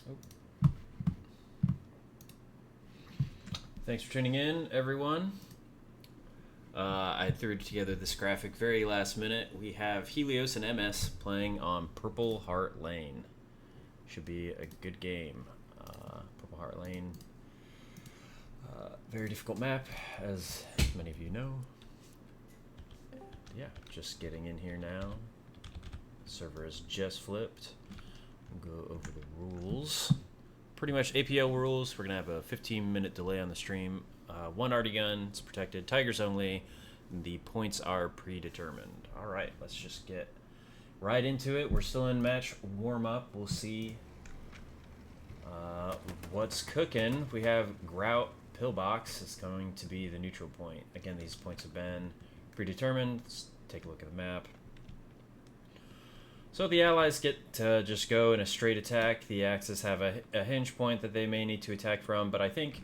Oh. Thanks for tuning in, everyone. I threw together this graphic very last minute. We have Helios and MS playing on Purple Heart Lane. Should be a good game. Purple Heart Lane. Very difficult map, as many of you know. Yeah, just getting in here now. Server has just flipped. We'll go over the rules. Pretty much APL rules. We're going to have a 15-minute delay on the stream. One arty gun, it's protected. Tigers only. The points are predetermined. All right, let's just get right into it. We're still in match warm-up. We'll see what's cooking. We have Grout Pillbox. It's going to be the neutral point. Again, these points have been predetermined. Let's take a look at the map. So the allies get to just go in a straight attack. The Axis have a hinge point that they may need to attack from, but I think,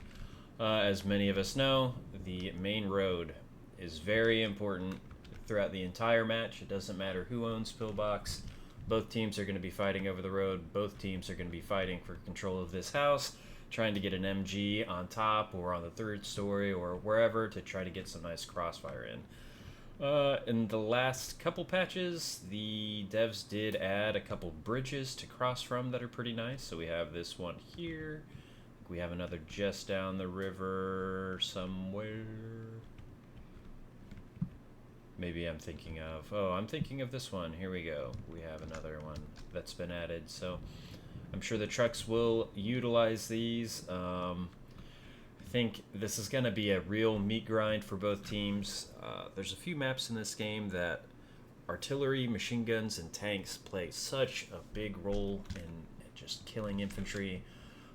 as many of us know, the main road is very important throughout the entire match. It doesn't matter who owns Pillbox. Both teams are going to be fighting over the road. Both teams are going to be fighting for control of this house, trying to get an MG on top or on the third story or wherever to try to get some nice crossfire in. In the last couple patches, the devs did add a couple bridges to cross from that are pretty nice. So we have this one here. We have another just down the river somewhere. Maybe I'm thinking of... Oh, I'm thinking of this one. Here we go. We have another one that's been added. So I'm sure the trucks will utilize these. I think this is going to be a real meat grind for both teams. There's a few maps in this game that artillery, machine guns, and tanks play such a big role in just killing infantry.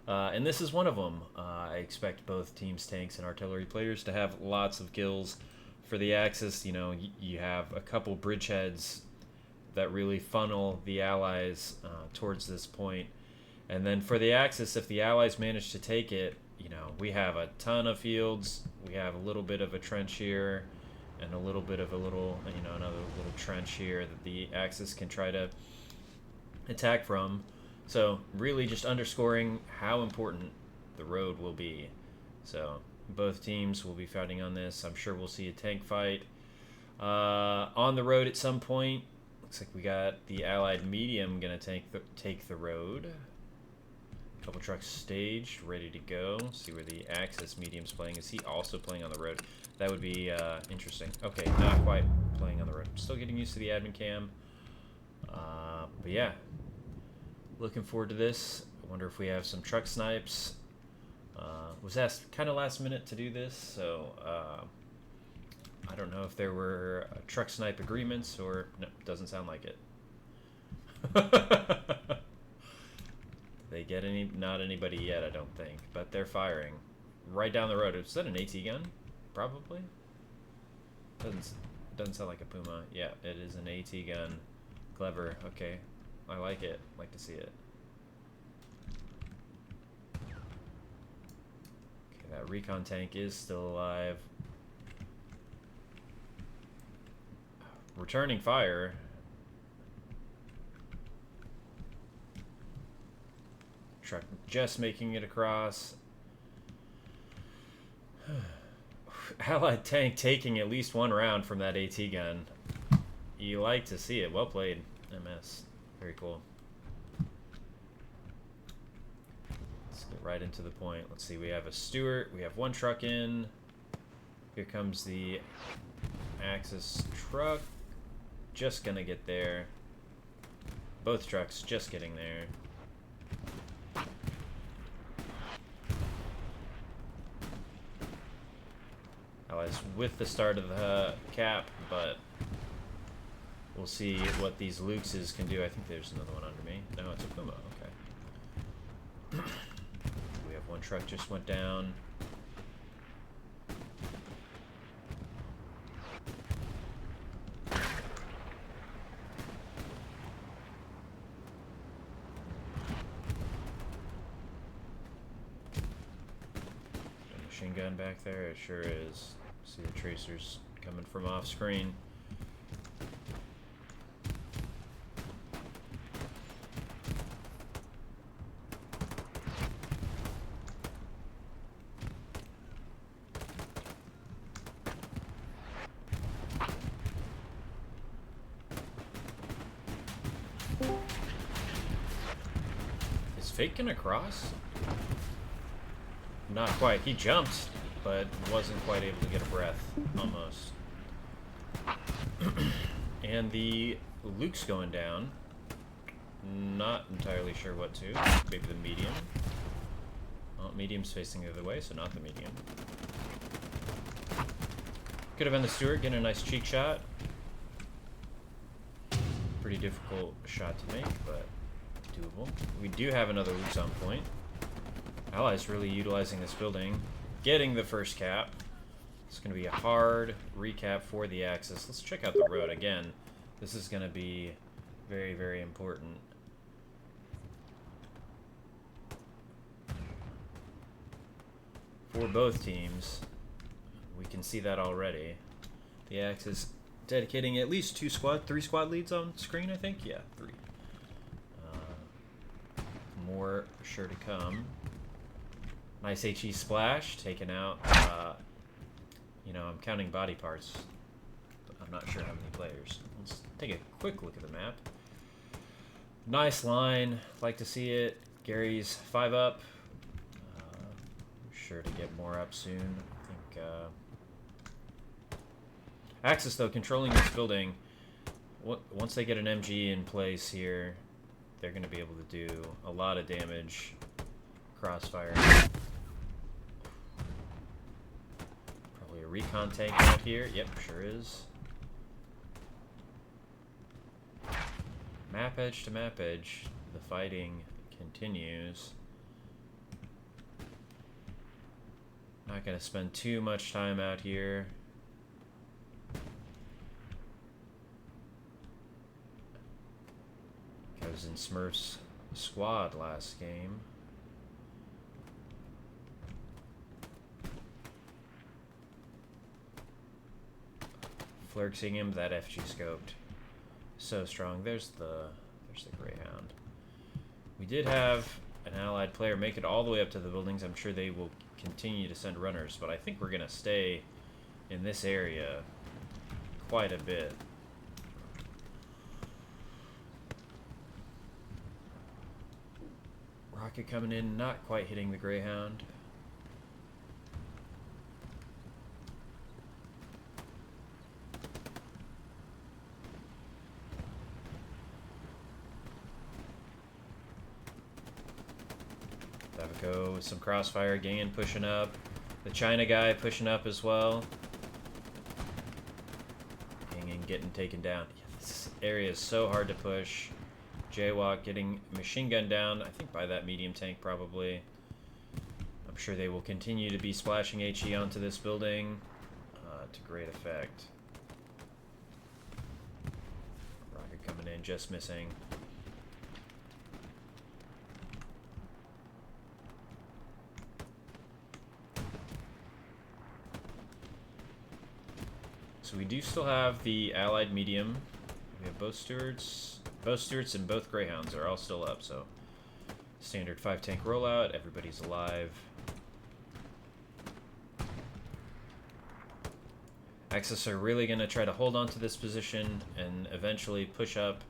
And this is one of them. I expect both teams' tanks and artillery players to have lots of kills. For the Axis, you know, you have a couple bridgeheads that really funnel the Allies towards this point. And then for the Axis, if the Allies manage to take it, you know, we have a ton of fields. We have a little bit of a trench here and a little bit of another little trench here that the Axis can try to attack from. So really just underscoring how important the road will be. So both teams will be fighting on this. I'm sure we'll see a tank fight on the road at some point. Looks like we got the Allied medium going to take the road. Couple trucks staged, ready to go. See where the Axis medium's playing. Is he also playing on the road? That would be interesting. Okay, not quite playing on the road. Still getting used to the admin cam. But yeah, looking forward to this. I wonder if we have some truck snipes. Was asked kind of last minute to do this, so I don't know if there were truck snipe agreements or... No, doesn't sound like it. They get any? Not anybody yet, I don't think. But they're firing right down the road. Is that an AT gun? Probably. Doesn't sound like a Puma. Yeah, it is an AT gun. Clever. Okay, I like it. Like to see it. Okay, that recon tank is still alive. Returning fire. Truck just making it across. Allied tank taking at least one round from that AT gun. You like to see it. Well played, MS. Very cool. Let's get right into the point. Let's see, we have a Stewart. We have one truck in. Here comes the Axis truck. Just gonna get there. Both trucks just getting there. Allies with the start of the cap, but we'll see what these Luxes can do. I think there's another one under me. No, it's a Puma. Okay. We have one truck just went down. Machine gun back there, it sure is. See the tracers coming from off screen. faking across? Not quite. He jumped, but wasn't quite able to get a breath. Almost. And the Luke's going down. Not entirely sure what to. Maybe the medium. Well, medium's facing the other way, so not the medium. Could have been the Stewart getting a nice cheek shot. Pretty difficult shot to make, but doable. We do have another Luke's on point. Allies really utilizing this building. Getting the first cap. It's going to be a hard recap for the Axis. Let's check out the road again. This is going to be very, very important. For both teams. We can see that already. The Axis dedicating at least three squad leads on screen, I think? Yeah, 3. More sure to come. Nice HE splash, taken out. You know, I'm counting body parts. I'm not sure how many players. Let's take a quick look at the map. Nice line. Like to see it. Gary's 5 up. Sure to get more up soon. I think Axis, though, controlling this building. Once they get an MG in place here, they're going to be able to do a lot of damage. Crossfire. Probably a recon tank out here. Yep, sure is. Map edge to map edge. The fighting continues. Not going to spend too much time out here. I was in Smurf's squad last game. Flirting him, that FG scoped. So strong. There's the Greyhound. We did have an allied player make it all the way up to the buildings. I'm sure they will continue to send runners, but I think we're gonna stay in this area quite a bit. Rocket coming in, not quite hitting the Greyhound. Go with some crossfire again, pushing up. The China guy pushing up as well. Hanging, getting taken down. Yeah, this area is so hard to push. Jaywalk getting machine gun down, I think by that medium tank probably. I'm sure they will continue to be splashing HE onto this building to great effect. Rocket coming in, just missing. So we do still have the allied medium. We have both Stewarts and both Greyhounds are all still up, so standard 5 tank rollout, everybody's alive. Axis are really going to try to hold on to this position and eventually push up,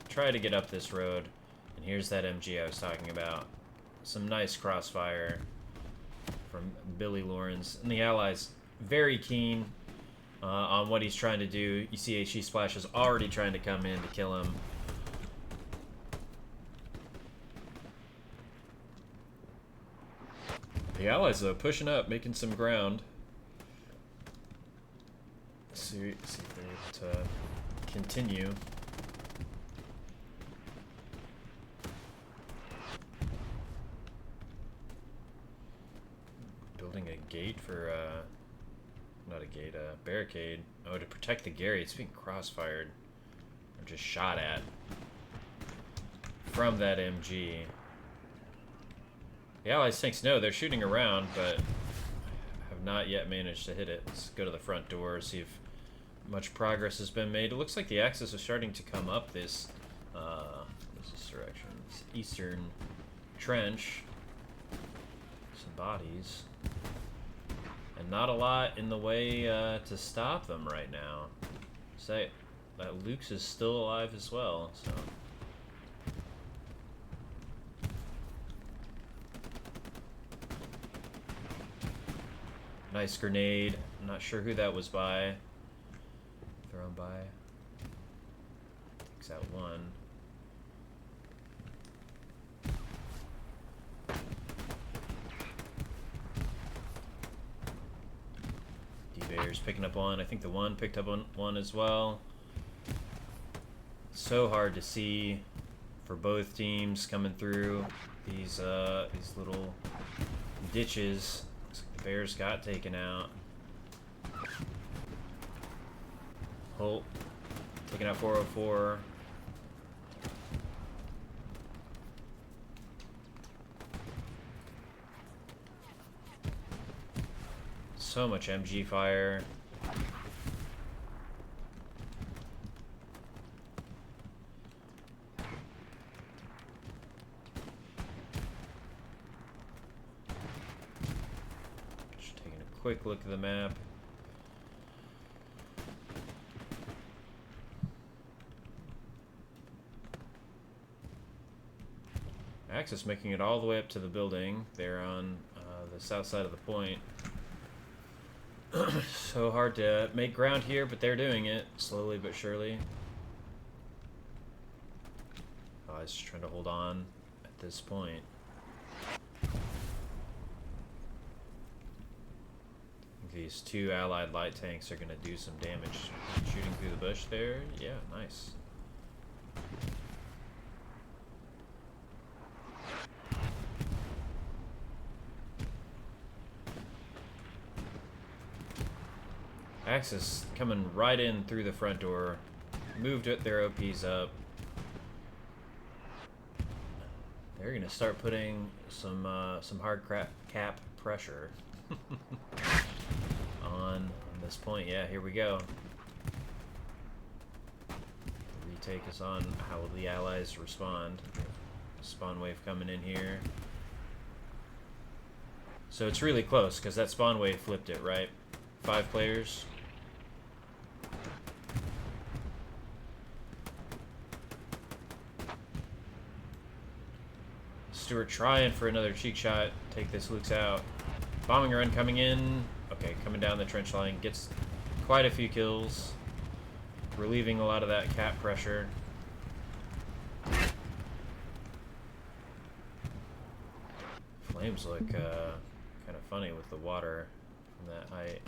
try to get up this road. And here's that MG I was talking about. Some nice crossfire from Billy Lawrence. And the Allies very keen on what he's trying to do. You see HE Splash is already trying to come in to kill him. The Allies, though, pushing up, making some ground. See if they're able to continue. Building a gate for, not a gate, a barricade. Oh, to protect the Gary. It's being crossfired. Or just shot at. From that MG. The Allies tanks, no, they're shooting around, but have not yet managed to hit it. Let's go to the front door, see if much progress has been made. It looks like the Axis are starting to come up this, what's this direction? This eastern trench. Some bodies. And not a lot in the way to stop them right now. Say that Luke's is still alive as well, so. Nice grenade. I'm not sure who that was by. Thrown by. Takes out one. D-Bear's picking up one. I think the one picked up one as well. So hard to see for both teams coming through these little ditches. Looks like the Bears got taken out. Holt taking out 404. So much MG fire. Just taking a quick look at the map. Axis making it all the way up to the building. They're on the south side of the point. So hard to make ground here, but they're doing it slowly but surely. I was just trying to hold on at this point. These two allied light tanks are going to do some damage. Shooting through the bush there. Yeah, nice. Axis coming right in through the front door. Moved their OPs up. They're gonna start putting some hard cap pressure on this point. Yeah, here we go. The retake is on. How will the allies respond? Spawn wave coming in here. So it's really close because that spawn wave flipped it, right? 5 players. Stewart trying for another cheek shot. Take this Luke's out. Bombing run coming in. Okay, coming down the trench line. Gets quite a few kills. Relieving a lot of that cap pressure. Flames look kind of funny with the water from that height.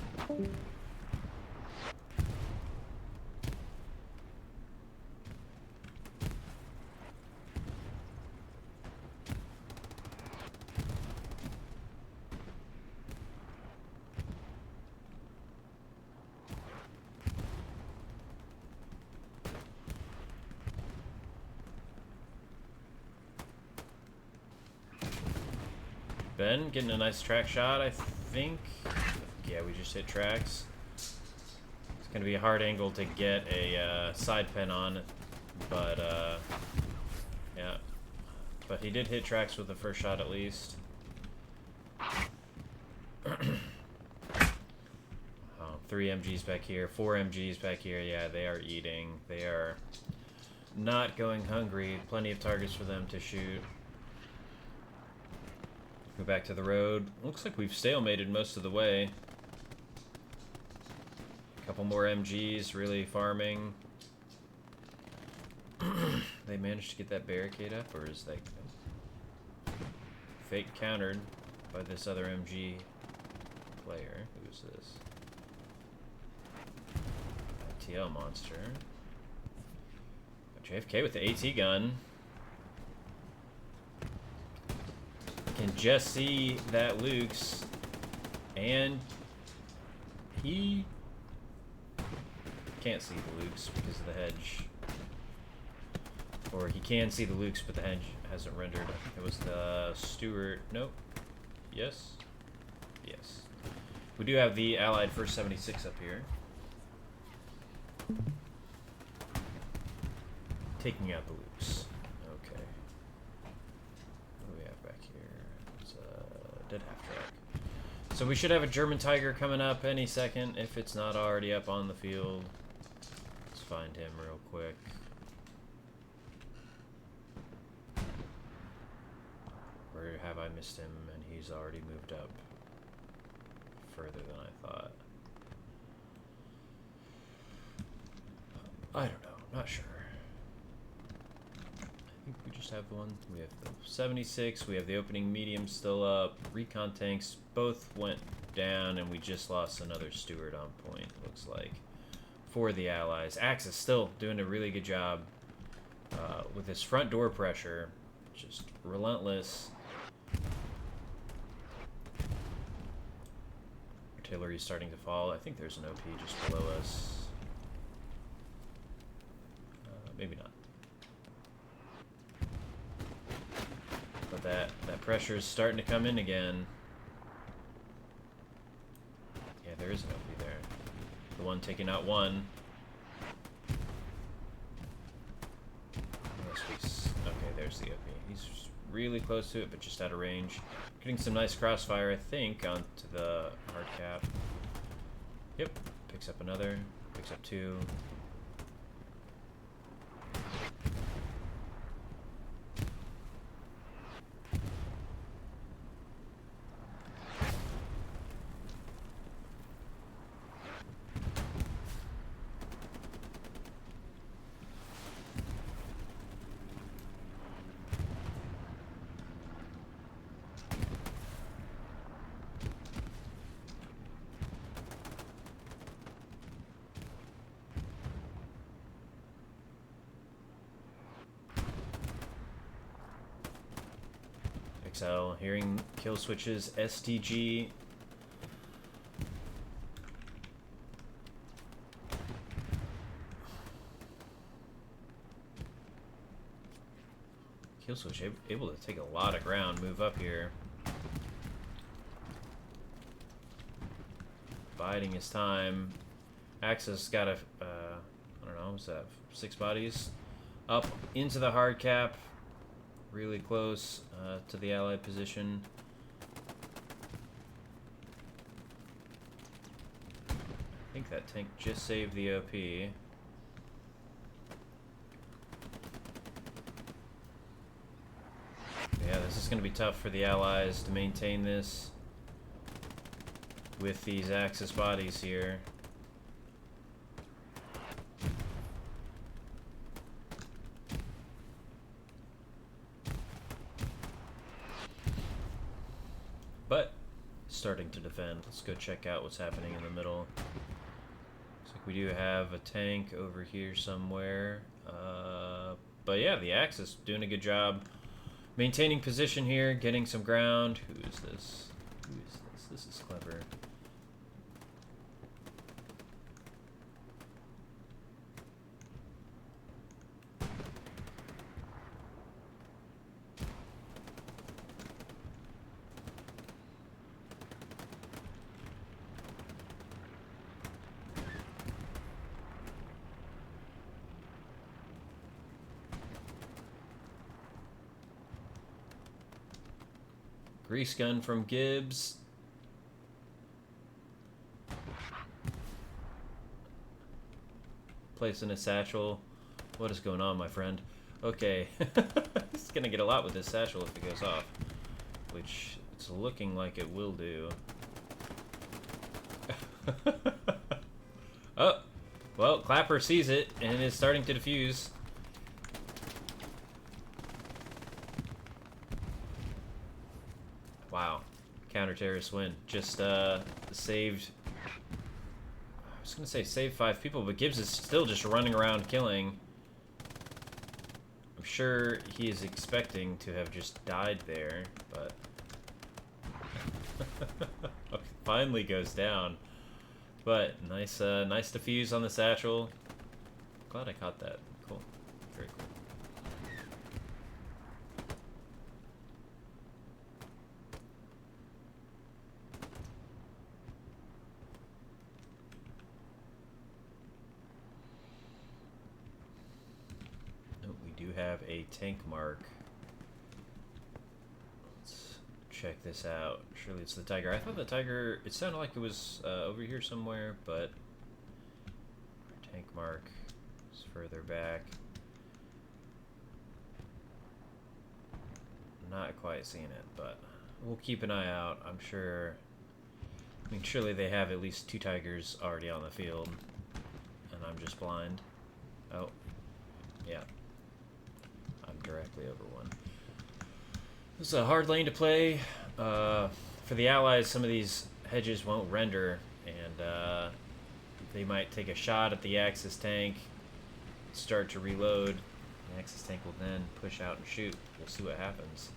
Ben getting a nice track shot, I think. Yeah, we just hit tracks. It's going to be a hard angle to get a side pen on, but yeah. But he did hit tracks with the first shot at least. Oh, 3 MGs back here, 4 MGs back here. Yeah, they are eating. They are not going hungry. Plenty of targets for them to shoot. Go back to the road. Looks like we've stalemated most of the way. A couple more MGs really farming. They managed to get that barricade up, or is that fake countered by this other MG player? Who's this? TL monster. JFK with the AT gun. Can just see that Luke's, and he can't see the Luke's because of the hedge. Or he can see the Luke's, but the hedge hasn't rendered. I think it was the Stewart. Nope. Yes. Yes. We do have the Allied First 76 up here. Taking out the Luke's. Okay. What do we have back here? It's a dead half track. So we should have a German Tiger coming up any second, if it's not already up on the field. Let's find him real quick. Or have I missed him and he's already moved up further than I thought. I don't know. Not sure. I think we just have the one. We have the 76. We have the opening medium still up. Recon tanks both went down, and we just lost another steward on point, looks like, for the Allies. Axis still doing a really good job with this front door pressure. Just relentless. Artillery starting to fall. I think there's an OP just below us. Maybe not. But that pressure is starting to come in again. Yeah, there is an OP there. The one taking out one. Okay, there's the OP. He's really close to it, but just out of range. Getting some nice crossfire, I think, onto the hard cap. Yep. Picks up another. Picks up two. XL, hearing kill switches, STG. Kill switch able to take a lot of ground, move up here. Biding his time. Axis got a, I don't know, what's that, 6 bodies? Up into the hard cap. Really close to the Allied position. I think that tank just saved the OP. Yeah, this is going to be tough for the Allies to maintain this with these Axis bodies here. But starting to defend. Let's go check out what's happening in the middle. Looks like we do have a tank over here somewhere. But yeah, the Axis doing a good job maintaining position here, getting some ground. Who is this? Who is this? This is clever. Grease gun from Gibbs. Placing a satchel. What is going on, my friend? Okay. He's gonna get a lot with this satchel if it goes off. Which it's looking like it will do. Oh! Well, Clapper sees it and is starting to defuse. Wow. Counter-terrorist win. Just saved... I was going to say saved 5 people, but Gibbs is still just running around killing. I'm sure he is expecting to have just died there, but... Finally goes down. But nice nice defuse on the satchel. Glad I caught that. Cool. Very cool. Have a tank mark. Let's check this out. Surely it's the Tiger. I thought the Tiger, it sounded like it was over here somewhere, but our tank mark is further back. Not quite seeing it, but we'll keep an eye out. I'm sure I mean, surely they have at least 2 Tigers already on the field. And I'm just blind. Oh. Yeah. I'm directly over one. This is a hard lane to play. For the Allies, some of these hedges won't render, and they might take a shot at the Axis tank, start to reload. The Axis tank will then push out and shoot. We'll see what happens.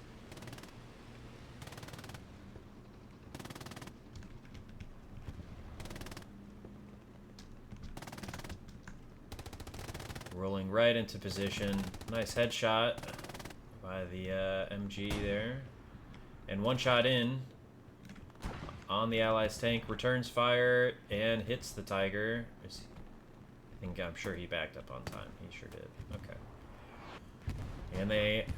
Rolling right into position. Nice headshot by the MG there. And one shot in on the Allies tank. Returns fire and hits the Tiger. I'm sure he backed up on time. He sure did. Okay. And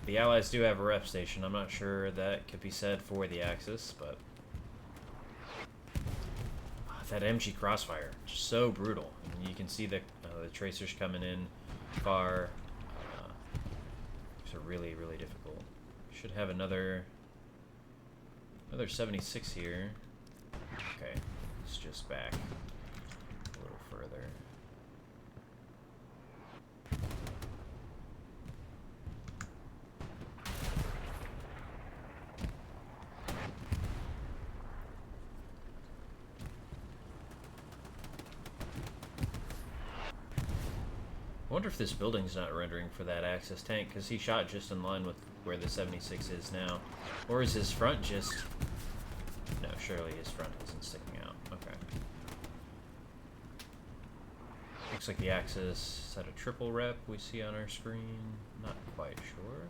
the Allies do have a rep station. I'm not sure that could be said for the Axis, but that MG crossfire, just so brutal. I mean, you can see the tracers coming in far. It's really, really difficult. Should have another 76 here. Okay, it's just back a little further. I wonder if this building's not rendering for that Axis tank, because he shot just in line with where the 76 is now. Or is his front just... No, surely his front isn't sticking out. Okay. Looks like the Axis is at a triple rep we see on our screen. Not quite sure.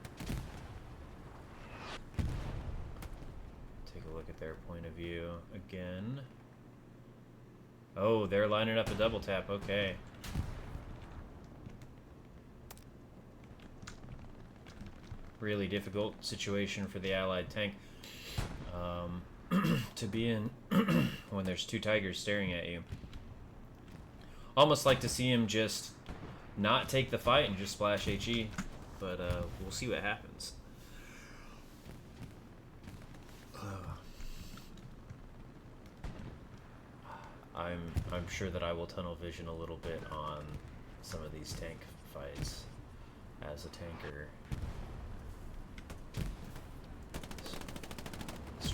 Take a look at their point of view again. Oh, they're lining up a double tap. Okay. Really difficult situation for the Allied tank to be in when there's 2 Tigers staring at you. Almost like to see him just not take the fight and just splash HE, but we'll see what happens. I'm sure that I will tunnel vision a little bit on some of these tank fights as a tanker.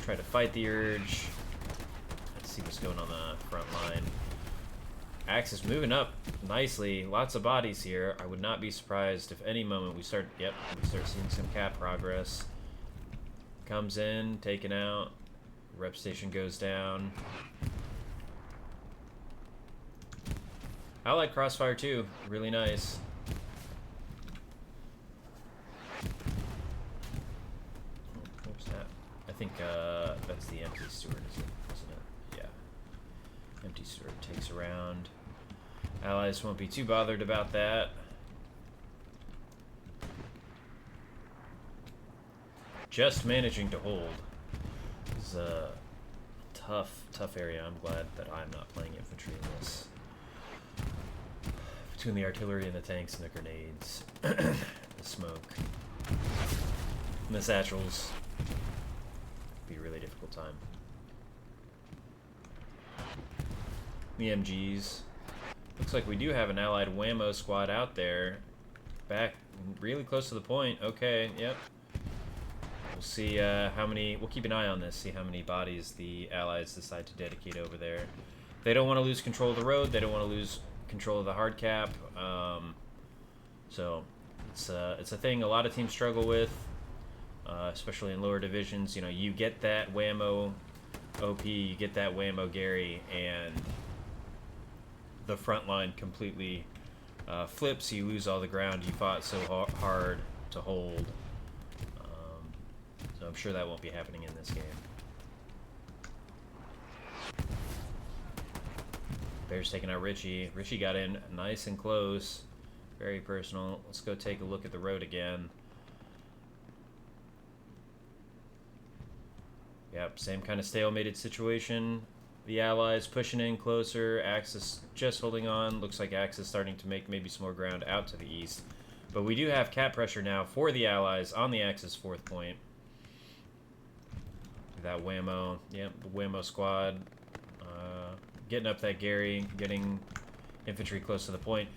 Try to fight the urge. Let's see what's going on the front line. Axis moving up nicely. Lots of bodies here. I would not be surprised if any moment we start seeing some cap progress. Comes in, taken out. Rep station goes down. I like crossfire too. Really nice. I think that's the empty steward, isn't it? Yeah. Empty steward takes around. Allies won't be too bothered about that. Just managing to hold is a tough area. I'm glad that I'm not playing infantry in this. Between the artillery and the tanks and the grenades, the smoke, and the satchels. Be a really difficult time. The MGs. Looks like we do have an Allied whammo squad out there. Back really close to the point. Okay, yep. We'll see how many... We'll keep an eye on this, see how many bodies the Allies decide to dedicate over there. They don't want to lose control of the road. They don't want to lose control of the hard cap. So it's a thing a lot of teams struggle with. Especially in lower divisions, you know, you get that whammo OP, you get that whammo Gary, and the front line completely flips. You lose all the ground you fought so hard to hold. So I'm sure that won't be happening in this game. Bears taking out Richie. Richie got in nice and close. Very personal. Let's go take a look at the road again. Yep, same kind of stalemated situation. The Allies pushing in closer. Axis just holding on. Looks like Axis starting to make maybe some more ground out to the east. But we do have cap pressure now for the Allies on the Axis 4th point. That whammo. Yep, the whammo squad getting up that Gary, getting infantry close to the point.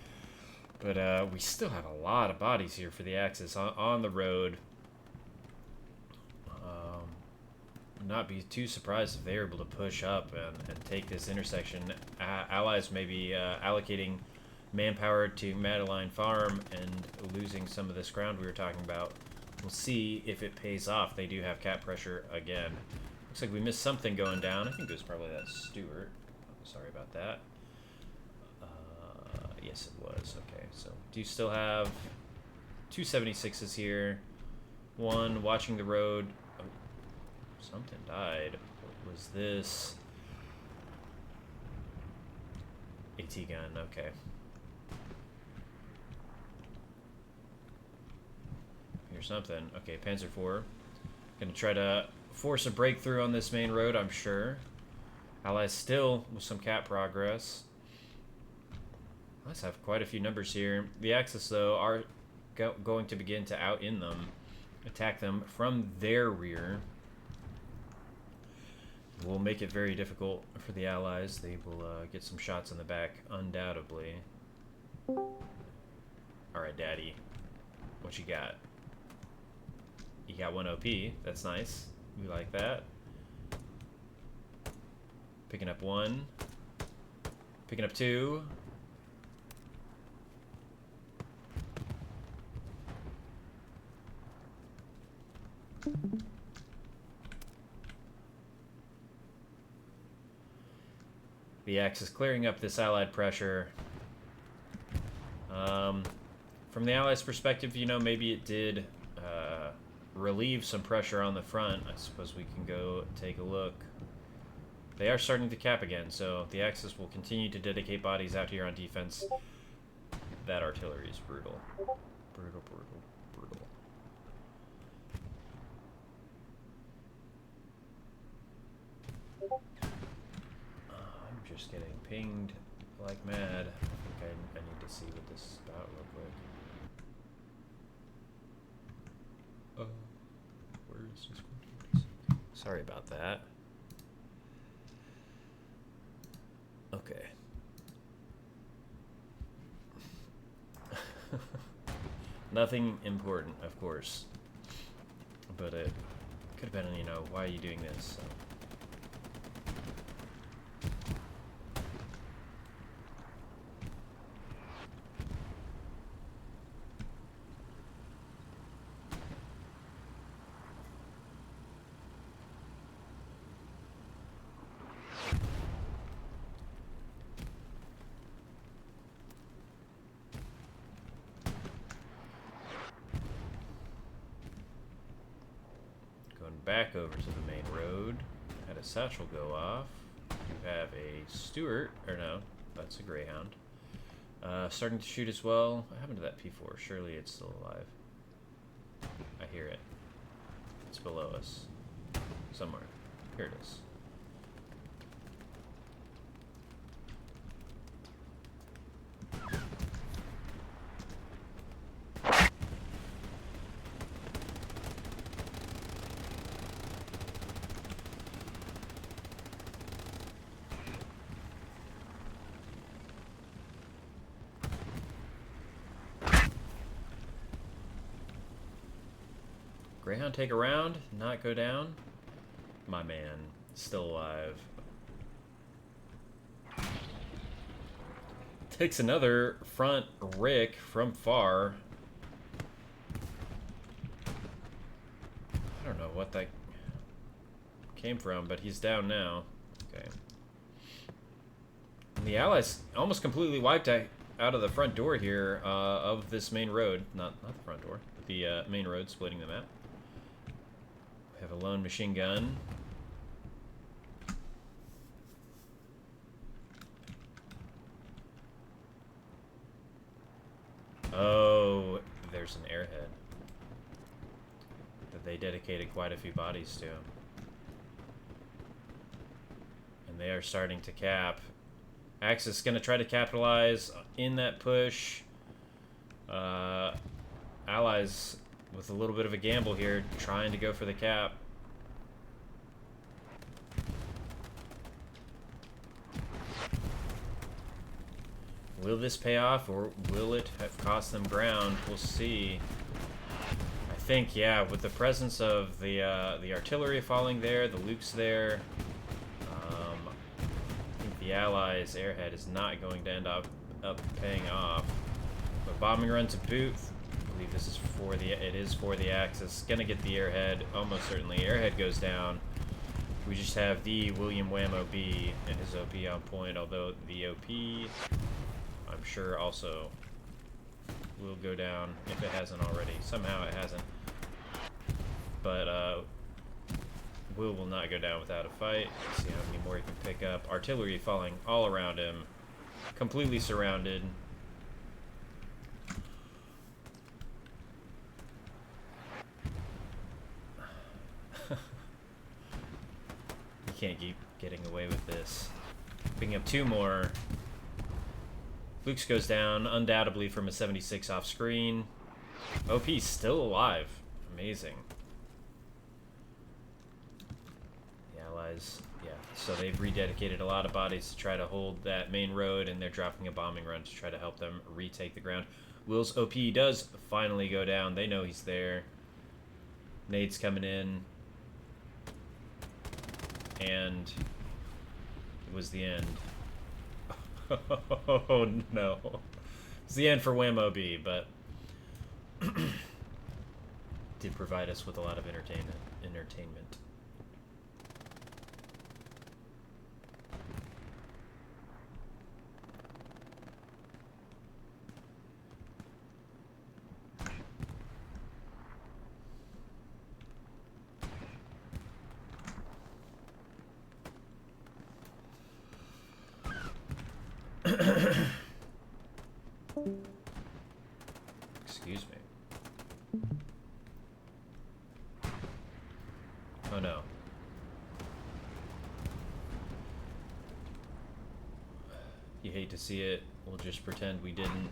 But we still have a lot of bodies here for the Axis on the road. Not be too surprised if they're able to push up and take this intersection. Allies may be allocating manpower to Madeline Farm and losing some of this ground we were talking about. We'll see if it pays off. They do have cap pressure again. Looks like we missed something going down. I think it was probably that Stewart. Sorry about that. Yes, it was. Okay, so do you still have 276s here? One watching the road. Oh, something died. What was this? AT gun. Okay. Here's something. Okay, Panzer IV. Gonna try to force a breakthrough on this main road, I'm sure. Allies still with some cap progress. Let's have quite a few numbers here. The Axis, though, are going to begin to out-in them, attack them from their rear. Will make it very difficult for the Allies. They will get some shots in the back, undoubtedly. Alright, Daddy. What you got? You got 1 OP. That's nice. We like that. Picking up 1. Picking up 2. The Axis clearing up this Allied pressure. From the Allies' perspective, you know, maybe it did relieve some pressure on the front. I suppose we can go take a look. They are starting to cap again, so the Axis will continue to dedicate bodies out here on defense. That artillery is brutal. Brutal, brutal, brutal. I'm just getting pinged like mad. I think I need to see what this is about real quick. Where is this? Sorry about that. Okay. Nothing important, of course. But it could have been, you know, why are you doing this? So. Back over to the main road. Had a satchel go off. You have a Stewart, or no, that's a Greyhound. Starting to shoot as well. What happened to that P4? Surely it's still alive. I hear it. It's below us. Somewhere. Here it is. Greyhound take a round, not go down. My man, still alive. Takes another front Rick from far. I don't know what that came from, but he's down now. Okay. And the Allies almost completely wiped out of the front door here of this main road. Not the front door, but the main road splitting the map. We have a lone machine gun. Oh, there's an airhead that they dedicated quite a few bodies to. And they are starting to cap. Axis going to try to capitalize in that push. Allies with a little bit of a gamble here, trying to go for the cap. Will this pay off, or will it have cost them ground? We'll see. I think, yeah, with the presence of the artillery falling there, the Luke's there, I think the Allies' airhead is not going to end up paying off. But bombing run to boot. I believe this is for it is for the Axis. Gonna get the airhead, almost certainly. Airhead goes down. We just have the William Whammo B and his OP on point, although the OP, I'm sure, also will go down if it hasn't already. Somehow it hasn't. But Will not go down without a fight. Let's see how many more he can pick up. Artillery falling all around him. Completely surrounded. You can't keep getting away with this. Picking up 2 more. Luke's goes down, undoubtedly from a 76 off screen. OP's still alive. Amazing. The Allies, yeah, so they've rededicated a lot of bodies to try to hold that main road, and they're dropping a bombing run to try to help them retake the ground. Will's OP does finally go down. They know he's there. Nade's coming in. And it was the end. Oh no. It's the end for Whammo B, but did provide us with a lot of entertainment. Excuse me. Oh no. You hate to see it. We'll just pretend we didn't.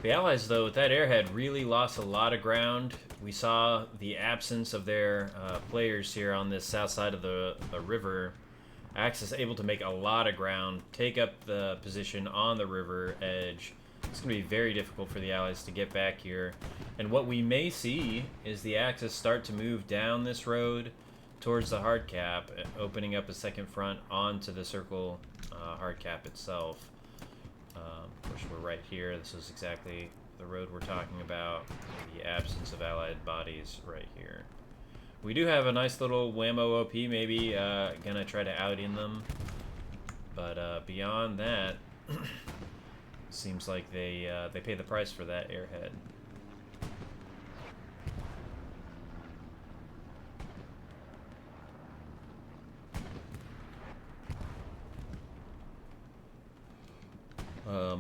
The Allies, though, with that airhead, really lost a lot of ground. We saw the absence of their players here on this south side of the river. Axis able to make a lot of ground, take up the position on the river edge. It's going to be very difficult for the Allies to get back here. And what we may see is the Axis start to move down this road towards the hard cap, opening up a second front onto the circle hard cap itself. Of course, we're right here. This is exactly the road we're talking about. The absence of Allied bodies right here. We do have a nice little Whammo OP, maybe gonna try to out-in them. But beyond that, seems like they pay the price for that airhead.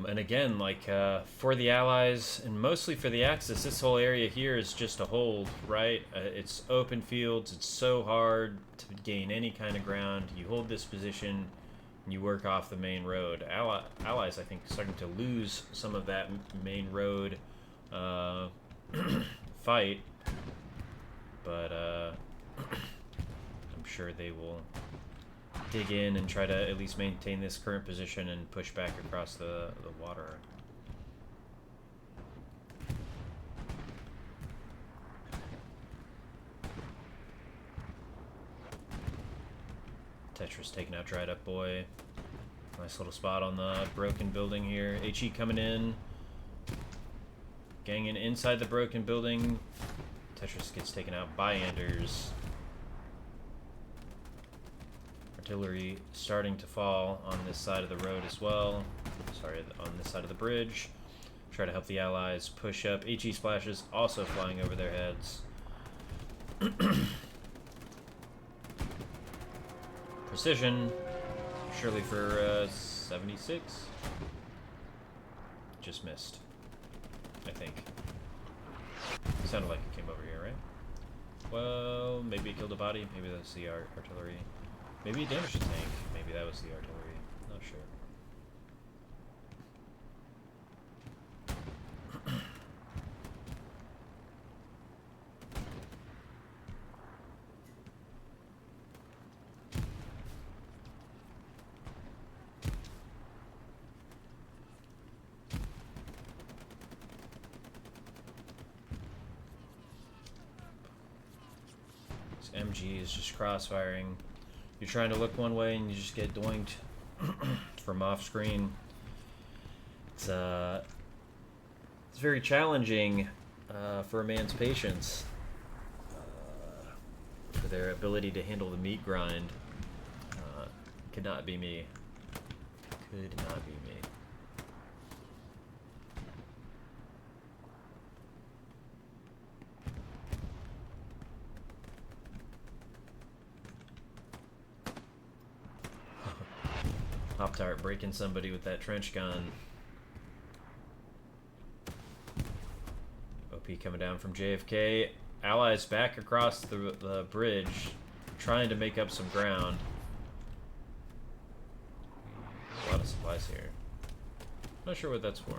And again, like, for the Allies, and mostly for the Axis, this whole area here is just a hold, right? It's open fields, it's so hard to gain any kind of ground. You hold this position, and you work off the main road. Allies, I think, starting to lose some of that main road fight, but I'm sure they will dig in and try to at least maintain this current position and push back across the water. Tetris taking out Dried Up Boy. Nice little spot on the broken building here. HE coming in. Ganging inside the broken building. Tetris gets taken out by Anders. Artillery starting to fall on this side of the road as well. Sorry, on this side of the bridge. Try to help the Allies push up. HE splashes also flying over their heads. Precision. Surely for 76. Just missed, I think. Sounded like it came over here, right? Well, maybe it killed a body. Maybe that's the artillery. Maybe it damaged the tank. Maybe that was the artillery. Not sure. MG is just crossfiring. You're trying to look one way and you just get doinked from off screen. It's very challenging for a man's patience, for their ability to handle the meat grind. Could not be me. Could not be me. Pop-Tart breaking somebody with that trench gun. OP coming down from JFK. Allies back across the bridge, trying to make up some ground. A lot of supplies here. Not sure what that's for.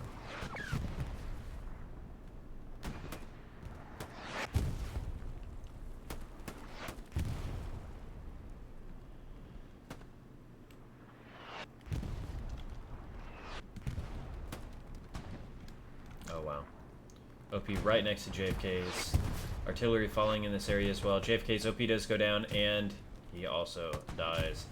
Oh wow. OP right next to JFK's. Artillery falling in this area as well. JFK's OP does go down, and he also dies.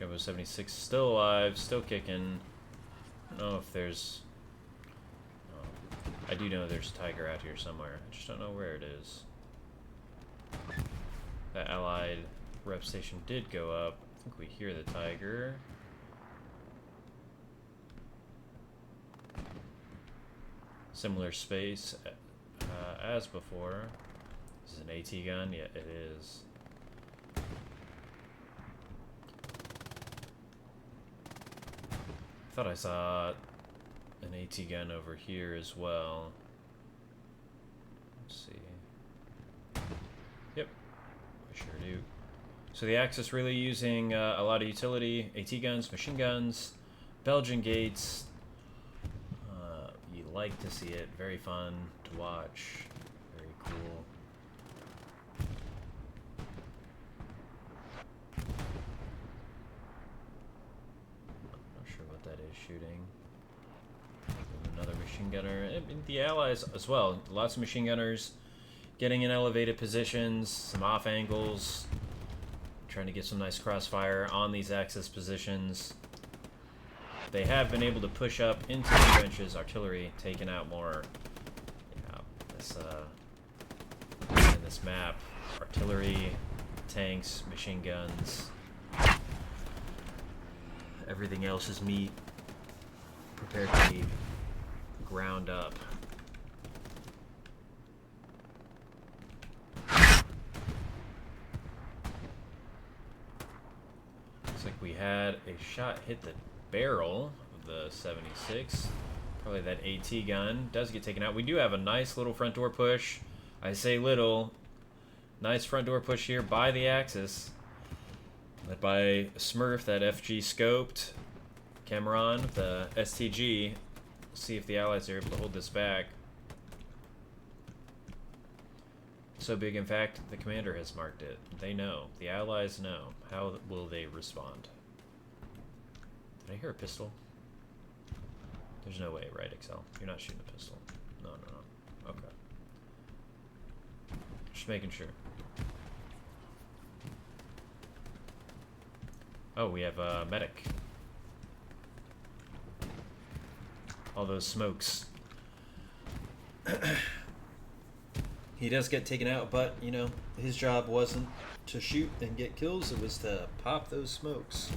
Jumbo 76 still alive, still kicking. I don't know if there's... I do know there's a Tiger out here somewhere. I just don't know where it is. That Allied rep station did go up. I think we hear the Tiger. Similar space as before. This is an AT gun? Yeah, it is. I thought I saw an AT gun over here as well. Let's see. Yep, I sure do. So the Axis really using a lot of utility. AT guns, machine guns, Belgian gates. You like to see it. Very fun to watch. Very cool. Shooting. Another machine gunner. And the Allies as well. Lots of machine gunners getting in elevated positions, some off angles, trying to get some nice crossfire on these Axis positions. They have been able to push up into the trenches. Artillery taking out more. In this map, artillery, tanks, machine guns. Everything else is meat. Prepared to be ground up. Looks like we had a shot hit the barrel of the 76. Probably that AT gun. Does get taken out. We do have a nice little front door push. I say little. Nice front door push here by the Axis. Led by Smurf, that FG scoped. Cameron with the STG. See if the Allies are able to hold this back. So big, in fact, the commander has marked it. They know. The Allies know. How will they respond? Did I hear a pistol? There's no way, right, Excel? You're not shooting a pistol. No. Okay. Just making sure. Oh, we have a medic. All those smokes. He does get taken out, but, you know, his job wasn't to shoot and get kills, it was to pop those smokes.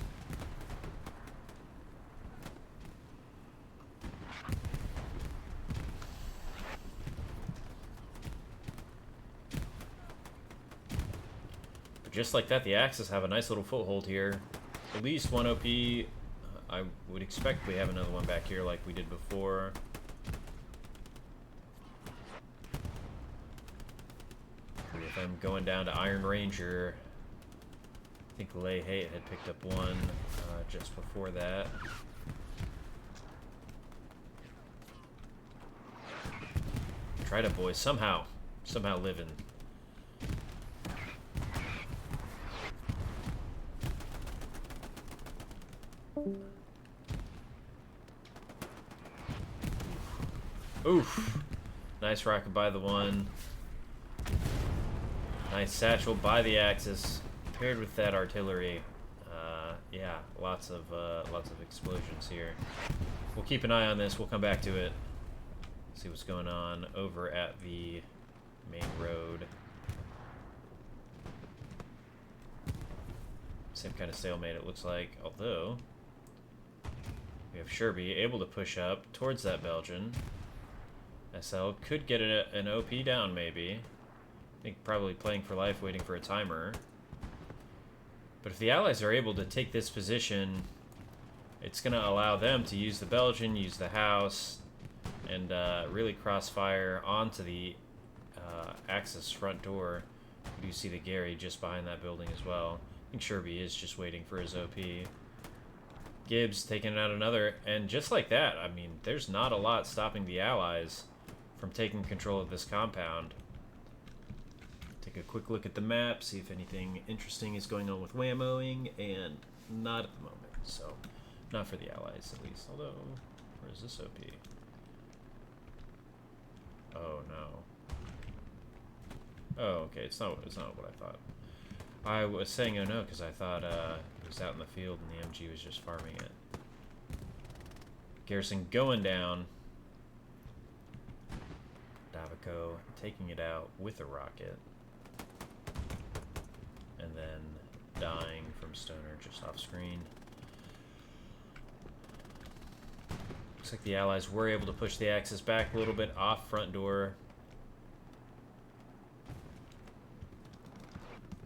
But just like that, the Axis have a nice little foothold here. At least one OP. I would expect we have another one back here like we did before. With them going down to Iron Ranger. I think Lei Hate had picked up one just before that. Try to, boys. Somehow living. Oof. Nice rocket by the one. Nice satchel by the Axis. Paired with that artillery. Yeah, lots of explosions here. We'll keep an eye on this. We'll come back to it. See what's going on over at the main road. Same kind of stalemate it looks like, although we have Sherby able to push up towards that Belgian. SL could get an OP down, maybe. I think probably playing for life, waiting for a timer. But if the Allies are able to take this position, it's going to allow them to use the Belgian, use the house, and really crossfire onto the Axis front door. You do see the Gary just behind that building as well. I think Sherby is just waiting for his OP. Gibbs taking out another, and just like that, I mean, there's not a lot stopping the Allies from taking control of this compound. Take a quick look at the map, see if anything interesting is going on with whammoing, and not at the moment, so not for the Allies at least. Although, where is this OP? Oh no. Oh, okay, it's not what I thought. I was saying oh no because I thought it was out in the field and the MG was just farming it. Garrison going down. Davico taking it out with a rocket. And then dying from Stoner just off screen. Looks like the Allies were able to push the Axis back a little bit off front door.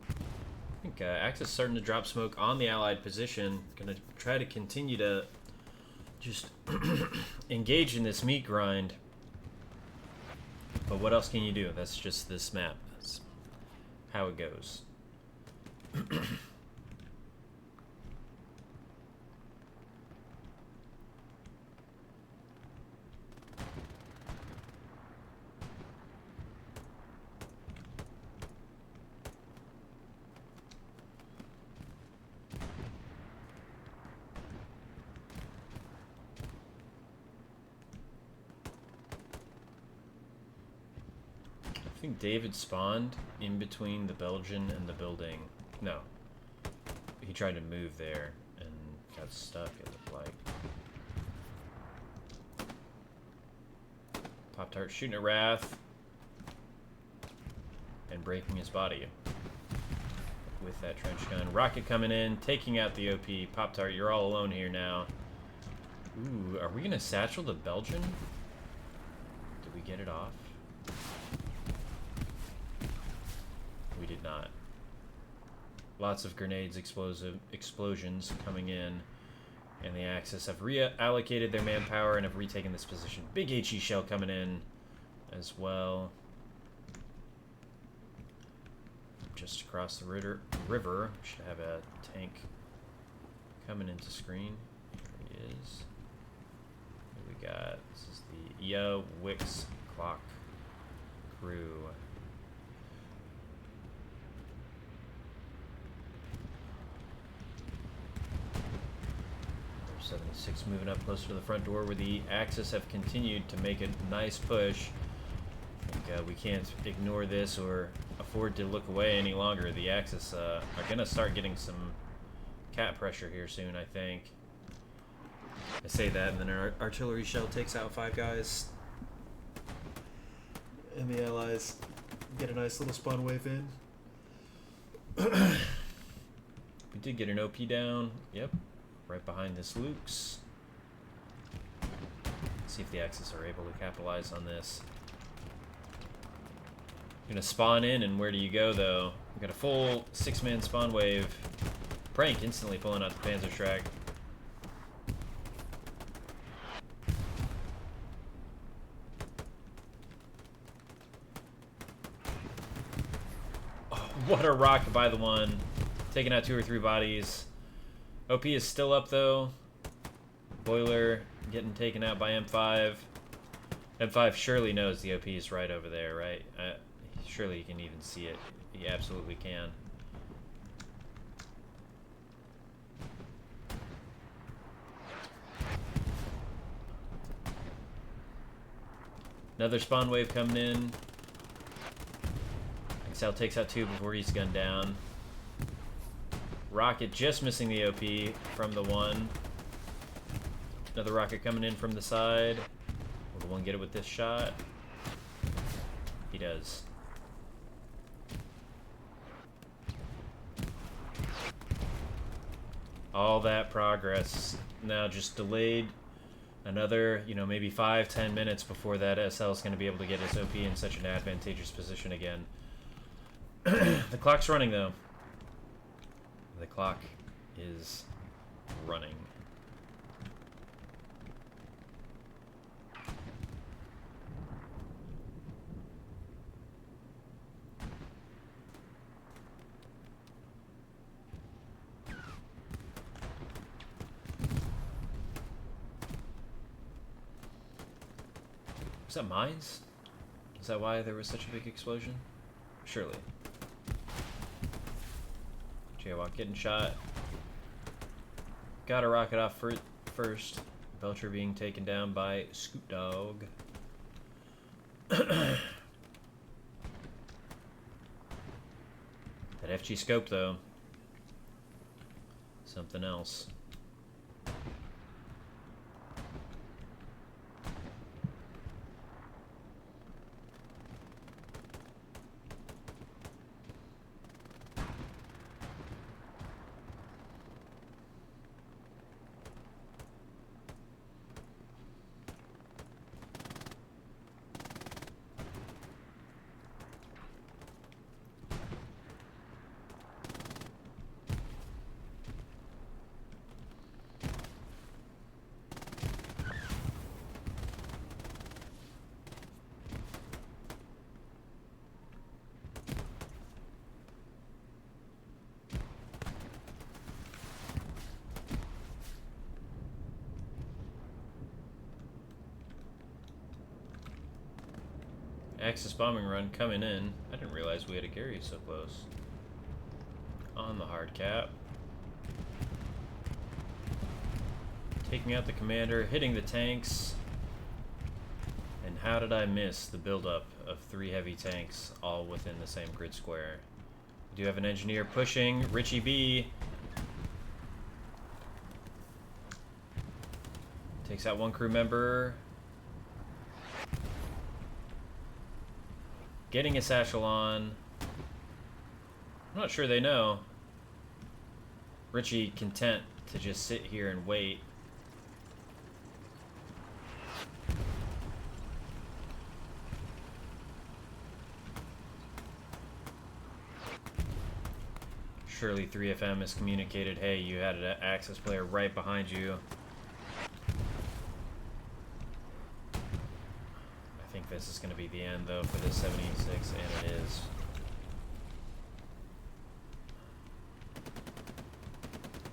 I think Axis starting to drop smoke on the Allied position. Gonna try to continue to just engage in this meat grind. But what else can you do? That's just this map. That's how it goes. I think David spawned in between the Belgian and the building. No. He tried to move there and got stuck, it looked like. Pop-Tart shooting at Wrath. And breaking his body with that trench gun. Rocket coming in, taking out the OP. Pop-Tart, you're all alone here now. Ooh, are we going to satchel the Belgian? Did we get it off? We did not. Lots of grenades, explosions coming in, and the Axis have reallocated their manpower and have retaken this position. Big HE shell coming in as well. Just across the river, we should have a tank coming into screen. Here he is. Here we got, this is the EO Wix Clock crew. 76 moving up closer to the front door where the Axis have continued to make a nice push. I think we can't ignore this or afford to look away any longer. The Axis are going to start getting some cat pressure here soon, I think. I say that, and then our artillery shell takes out 5 guys. And the Allies get a nice little spawn wave in. We did get an OP down. Yep. Right behind this Luke's. See if the Axis are able to capitalize on this. Gonna spawn in, and where do you go though? We got a full 6-man spawn wave. Prank instantly pulling out the Panzerschreck. Oh, what a rocket by the one. Taking out 2 or 3 bodies. OP is still up though. Boiler getting taken out by M5. M5 surely knows the OP is right over there, right? Surely he can even see it. He absolutely can. Another spawn wave coming in. XL takes out 2 before he's gunned down. Rocket just missing the OP from the 1. Another rocket coming in from the side. Will the 1 get it with this shot? He does. All that progress now just delayed another, you know, maybe 5-10 minutes before that SL is going to be able to get his OP in such an advantageous position again. The clock's running though. The clock is running. Was that mines? Is that why there was such a big explosion? Surely. Jaywalk getting shot. Got a rocket off first. Belcher being taken down by Scoot Dog. That FG scope though. Something else. Axis bombing run coming in. I didn't realize we had a Gary so close. On the hard cap. Taking out the commander, hitting the tanks. And how did I miss the buildup of 3 heavy tanks all within the same grid square? We do have an engineer pushing. Richie B takes out 1 crew member. Getting a satchel on. I'm not sure they know. Richie content to just sit here and wait. Surely 3FM has communicated, hey, you had an Axis player right behind you. I think this is going to be the end, though, for this 76, and it is.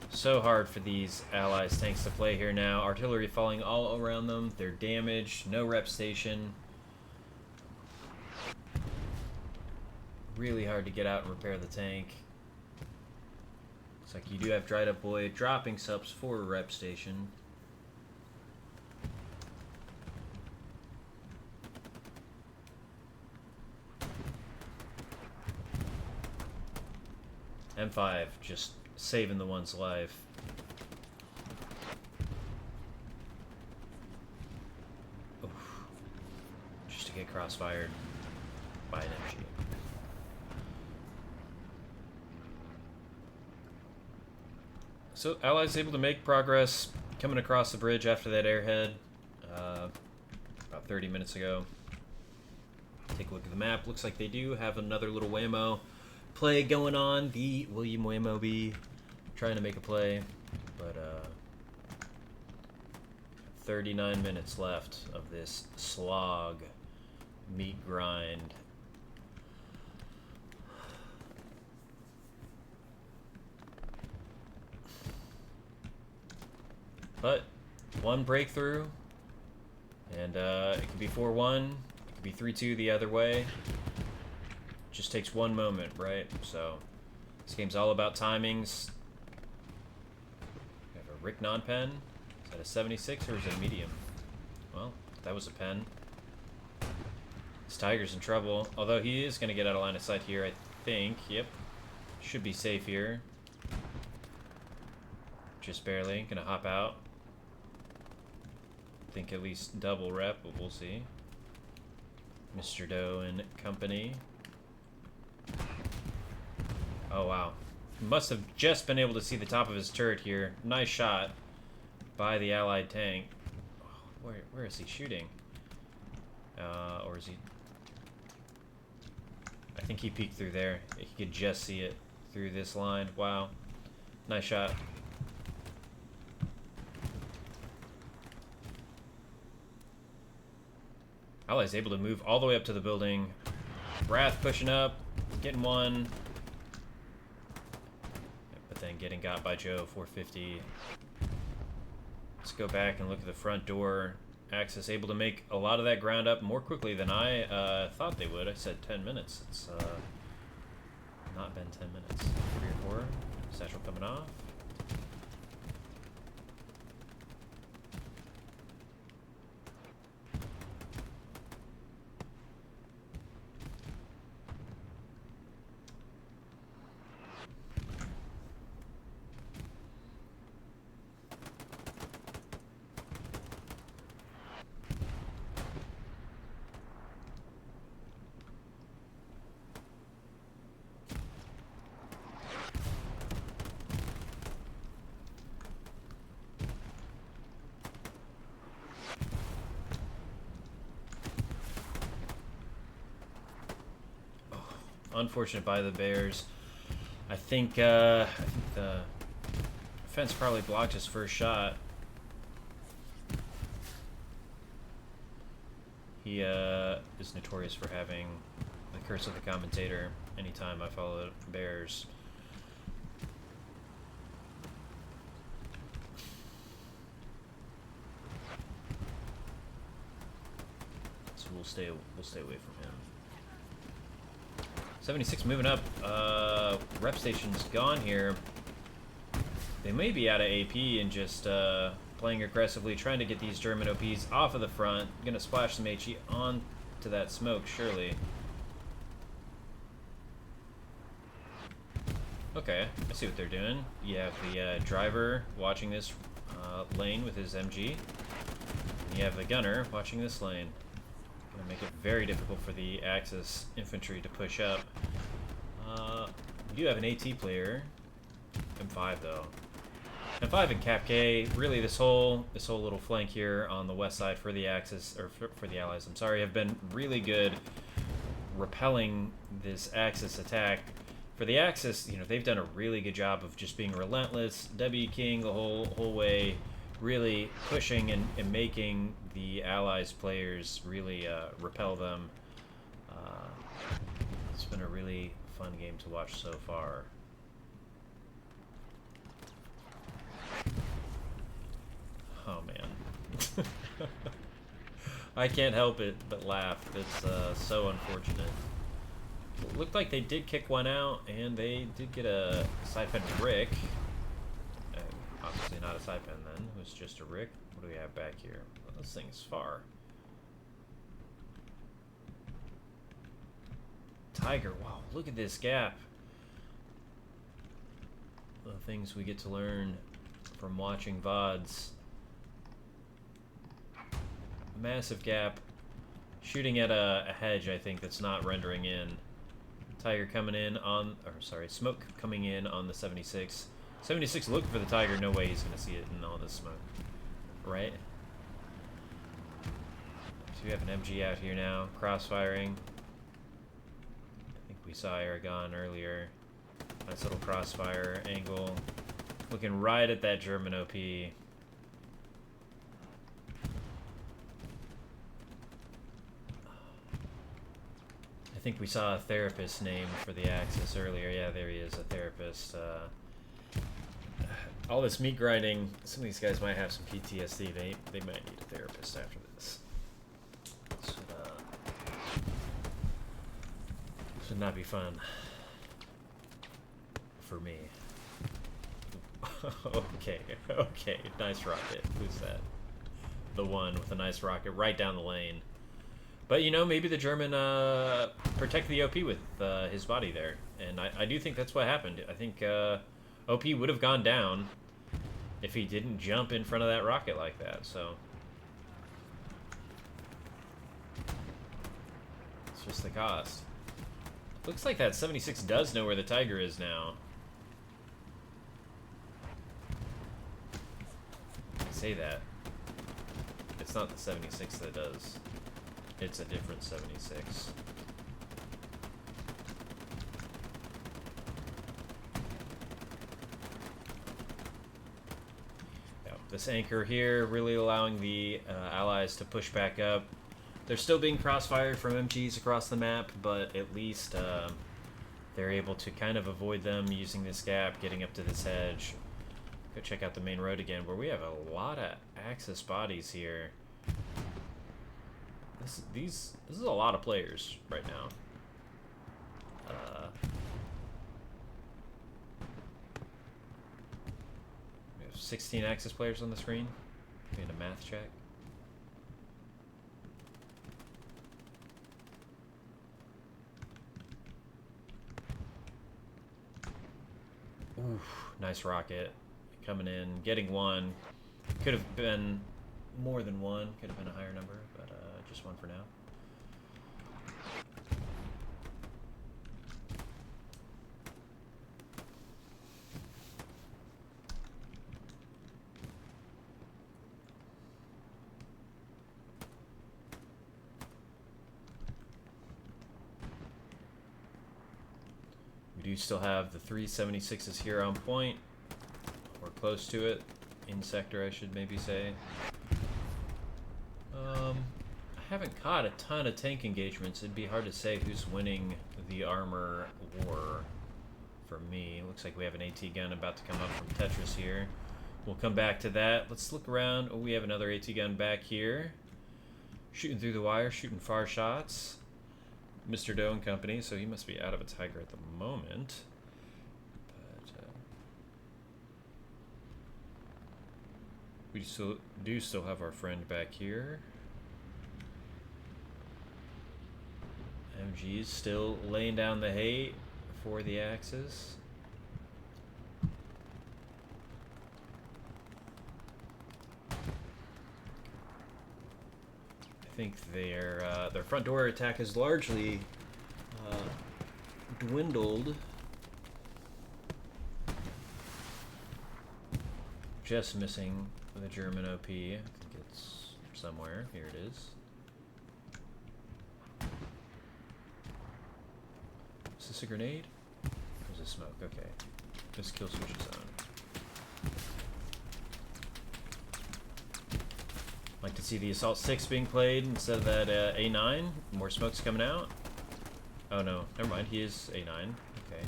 So hard for these Allies tanks to play here now. Artillery falling all around them. They're damaged. No rep station. Really hard to get out and repair the tank. Looks like you do have Dried Up Boy dropping subs for a rep station. M5 just saving the one's life. Oof. Just to get crossfired by an MG. So Allies able to make progress coming across the bridge after that airhead about 30 minutes ago. Take a look at the map. Looks like they do have another little whammo play going on. The William Whammo B trying to make a play, but 39 minutes left of this slog meat grind. But one breakthrough, and it could be 4-1, it could be 3-2 the other way. Just takes one moment, right? So this game's all about timings. We have a Rick non-pen. Is that a 76 or is it a medium? Well, that was a pen. This Tiger's in trouble, although he is going to get out of line of sight here, I think. Yep. Should be safe here. Just barely. Gonna hop out. Think at least double rep, but we'll see. Mr. Doe and company. Oh, wow. Must have just been able to see the top of his turret here. Nice shot by the allied tank. Oh, where is he shooting? Or is he... I think he peeked through there. He could just see it through this line. Wow. Nice shot. Allies able to move all the way up to the building. Wrath pushing up, getting one. But then getting got by Joe, 450. Let's go back and look at the front door. Axis able to make a lot of that ground up more quickly than I thought they would. I said 10 minutes. It's not been 10 minutes. 3 or 4. Satchel coming off. Unfortunate by the Bears. I think the defense probably blocked his first shot. He is notorious for having the curse of the commentator anytime I follow Bears. So we'll stay away from him. 76 moving up. Rep station's gone here. They may be out of AP and just playing aggressively, trying to get these German OPs off of the front. Gonna splash some HE onto that smoke, surely. Okay, I see what they're doing. You have the driver watching this lane with his MG. And you have the gunner watching this lane. Gonna make it very difficult for the Axis infantry to push up. We do have an AT player. M5 though. M5 and Cap K. Really, this whole little flank here on the west side for the Axis, or for the Allies, I'm sorry, have been really good repelling this Axis attack. For the Axis, you know, they've done a really good job of just being relentless, W King the whole way, really pushing and making the Allies players really repel them. It's been a really fun game to watch so far. Oh man. I can't help it but laugh. It's so unfortunate. It looked like they did kick one out, and they did get a side pen Rick. Obviously not a side pen then. It was just a Rick. What do we have back here? Well, this thing's far. Tiger. Wow, look at this gap. The things we get to learn from watching VODs. Massive gap. Shooting at a hedge, I think, that's not rendering in. Tiger coming in on, or sorry, smoke coming in on the 76. 76 looking for the Tiger. No way he's going to see it in all this smoke. Right? So we have an MG out here now, crossfiring. I think we saw Aragon earlier. Nice little crossfire angle. Looking right at that German OP. I think we saw a therapist name for the Axis earlier. Yeah, there he is, a therapist. All this meat grinding, some of these guys might have some PTSD. They might need a therapist after this. Should not be fun for me. Okay, nice rocket. Who's that? The one with a nice rocket right down the lane. But you know, maybe the German protected the OP with his body there, and I do think that's what happened. I think OP would have gone down if he didn't jump in front of that rocket like that. So it's just the cost. Looks like that 76 does know where the Tiger is now. I say that. It's not the 76 that does. It's a different 76. Yeah, this anchor here really allowing the allies to push back up. They're still being crossfired from MGs across the map, but at least they're able to kind of avoid them using this gap, getting up to this edge. Go check out the main road again, where we have a lot of Axis bodies here. This is a lot of players right now. We have 16 Axis players on the screen. Doing a math check. Oof, nice rocket. Coming in, getting one. Could have been more than one. Could have been a higher number, but just one for now. We do still have the 376s here on point. We're close to it. In sector, I should maybe say. I haven't caught a ton of tank engagements. It'd be hard to say who's winning the armor war for me. Looks like we have an AT gun about to come up from Tetris here. We'll come back to that. Let's look around. Oh, we have another AT gun back here. Shooting through the wire, shooting far shots. Mr. Doe and company, so he must be out of a Tiger at the moment. But we still have our friend back here. MG's still laying down the hate for the Axis. I think their front door attack has largely dwindled. Just missing the German OP. I think it's somewhere. Here it is. Is this a grenade? Or is this smoke? Okay. This kill switch is on. Like to see the Assault 6 being played instead of that A9. More smoke's coming out. Oh no, never mind. He is A9. Okay.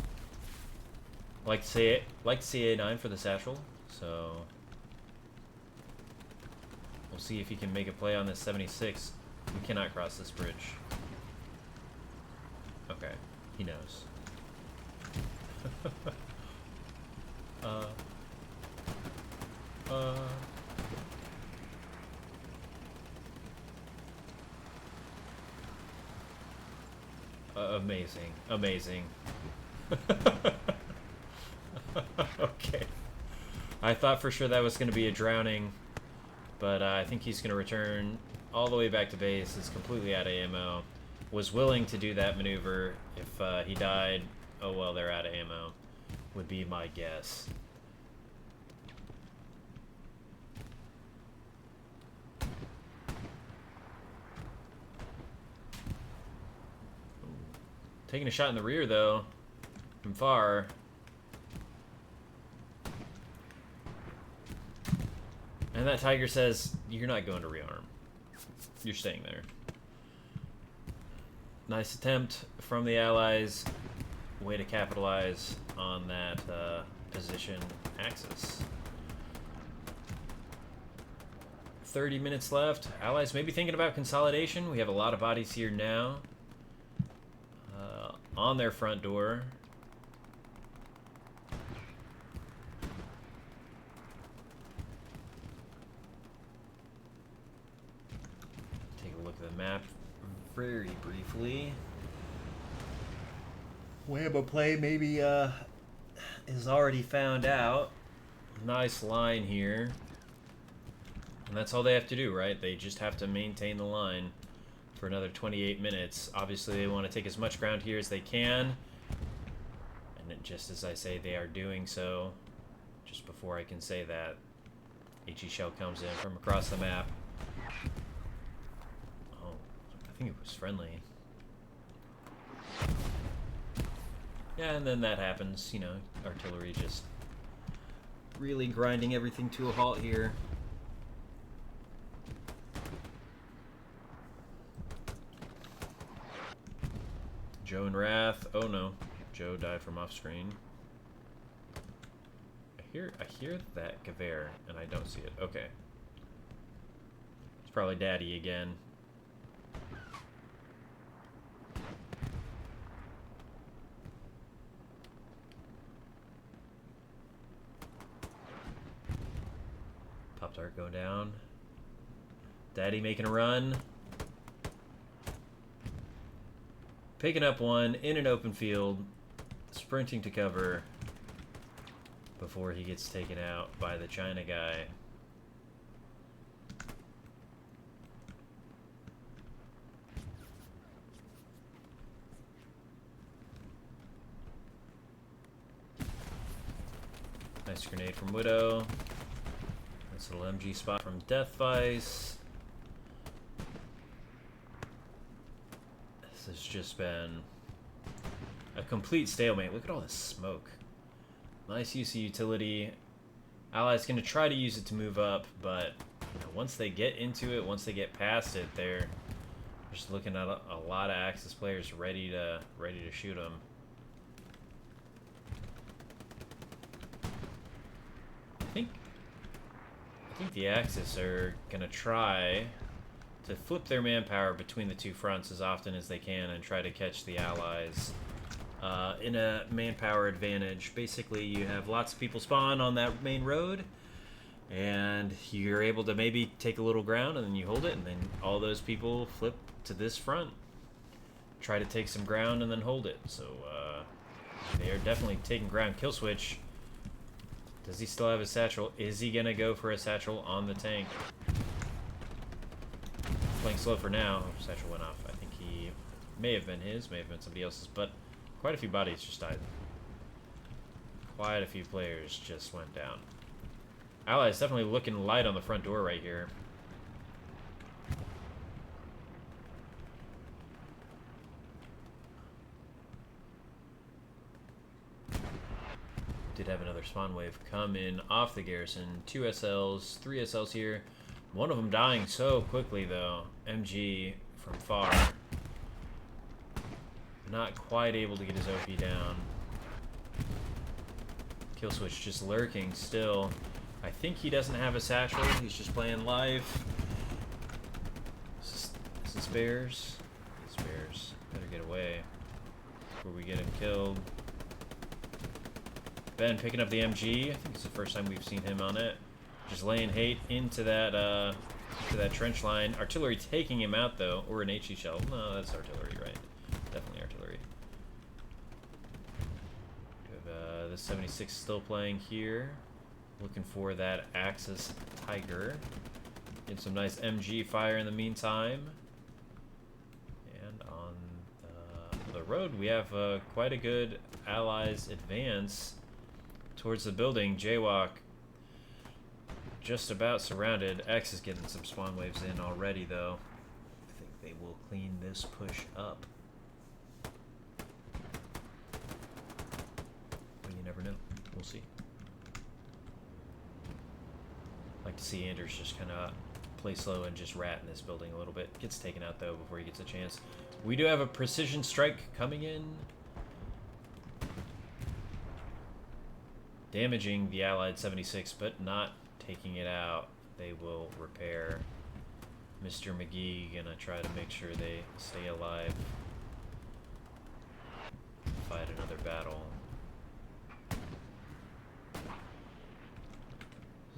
Like to see A9 for the satchel. So we'll see if he can make a play on this 76. We cannot cross this bridge. Okay, he knows. Amazing, amazing. Okay. I thought for sure that was going to be a drowning, but I think he's going to return all the way back to base. Is completely out of ammo. Was willing to do that maneuver. If he died, oh well, they're out of ammo, would be my guess. Taking a shot in the rear, though, from far. And that Tiger says, you're not going to rearm. You're staying there. Nice attempt from the Allies. Way to capitalize on that position Axis. 30 minutes left. Allies maybe thinking about consolidation. We have a lot of bodies here now. On their front door. Take a look at the map very briefly. Wamba play maybe is already found out. Nice line here. And that's all they have to do, right? They just have to maintain the line for another 28 minutes. Obviously, they want to take as much ground here as they can. And just as I say, they are doing so. Just before I can say that, HE comes in from across the map. Oh, I think it was friendly. Yeah, and then that happens, you know, artillery just really grinding everything to a halt here. Joe and Wrath. Oh no, Joe died from off screen. I hear that Gewehr, and I don't see it. Okay. It's probably Daddy again. Pop Tart go down. Daddy making a run. Picking up one in an open field, sprinting to cover before he gets taken out by the China guy. Nice grenade from Widow. Nice little MG spot from Death Vice. This has just been a complete stalemate. Look at all this smoke. Nice use of utility. Allies going to try to use it to move up, but you know, once they get into it, once they get past it, they're just looking at a lot of Axis players ready to shoot them. I think the Axis are going to try to flip their manpower between the two fronts as often as they can and try to catch the Allies in a manpower advantage. Basically, you have lots of people spawn on that main road, and you're able to maybe take a little ground, and then you hold it, and then all those people flip to this front, try to take some ground, and then hold it. So they are definitely taking ground. Kill switch. Does he still have his satchel? Is he gonna go for a satchel on the tank? Playing slow for now. Satchel went off. I think he may have been his, may have been somebody else's, but quite a few bodies just died. Quite a few players just went down. Allies definitely looking light on the front door right here. Did have another spawn wave come in off the garrison. 2 SLs, 3 SLs here. One of them dying so quickly though. MG from far. Not quite able to get his OP down. Kill switch just lurking still. I think he doesn't have a satchel. He's just playing live. Is this Bears? It's Bears. Better get away before we get him killed. Ben picking up the MG. I think it's the first time we've seen him on it. Just laying hate into that trench line. Artillery taking him out though, or an HE shell. No, that's artillery, right? Definitely artillery. We have the 76 still playing here. Looking for that Axis Tiger. Getting some nice MG fire in the meantime. And on the road, we have quite a good Allies advance towards the building. Jaywalk just about surrounded. X is getting some spawn waves in already, though. I think they will clean this push up. But you never know. We'll see. Like to see Anders just kind of play slow and just rat in this building a little bit. Gets taken out, though, before he gets a chance. We do have a precision strike coming in. Damaging the Allied 76, but not taking it out. they will repair. Mr. McGee gonna try to make sure they stay alive. Fight another battle.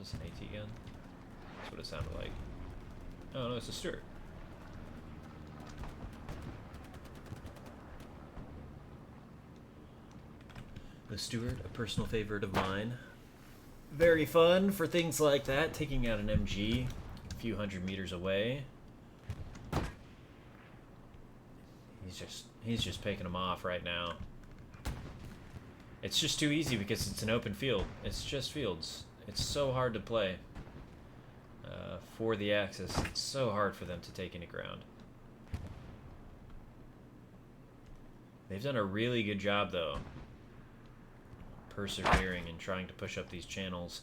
Is this an AT gun? That's what it sounded like. Oh no, it's a Stuart. The Stuart, a personal favorite of mine. Very fun for things like that, taking out an MG a few hundred meters away. He's just picking them off right now. It's just too easy because it's an open field. It's just fields. It's so hard to play for the Axis. It's so hard for them to take any ground. They've done a really good job, though, persevering and trying to push up these channels.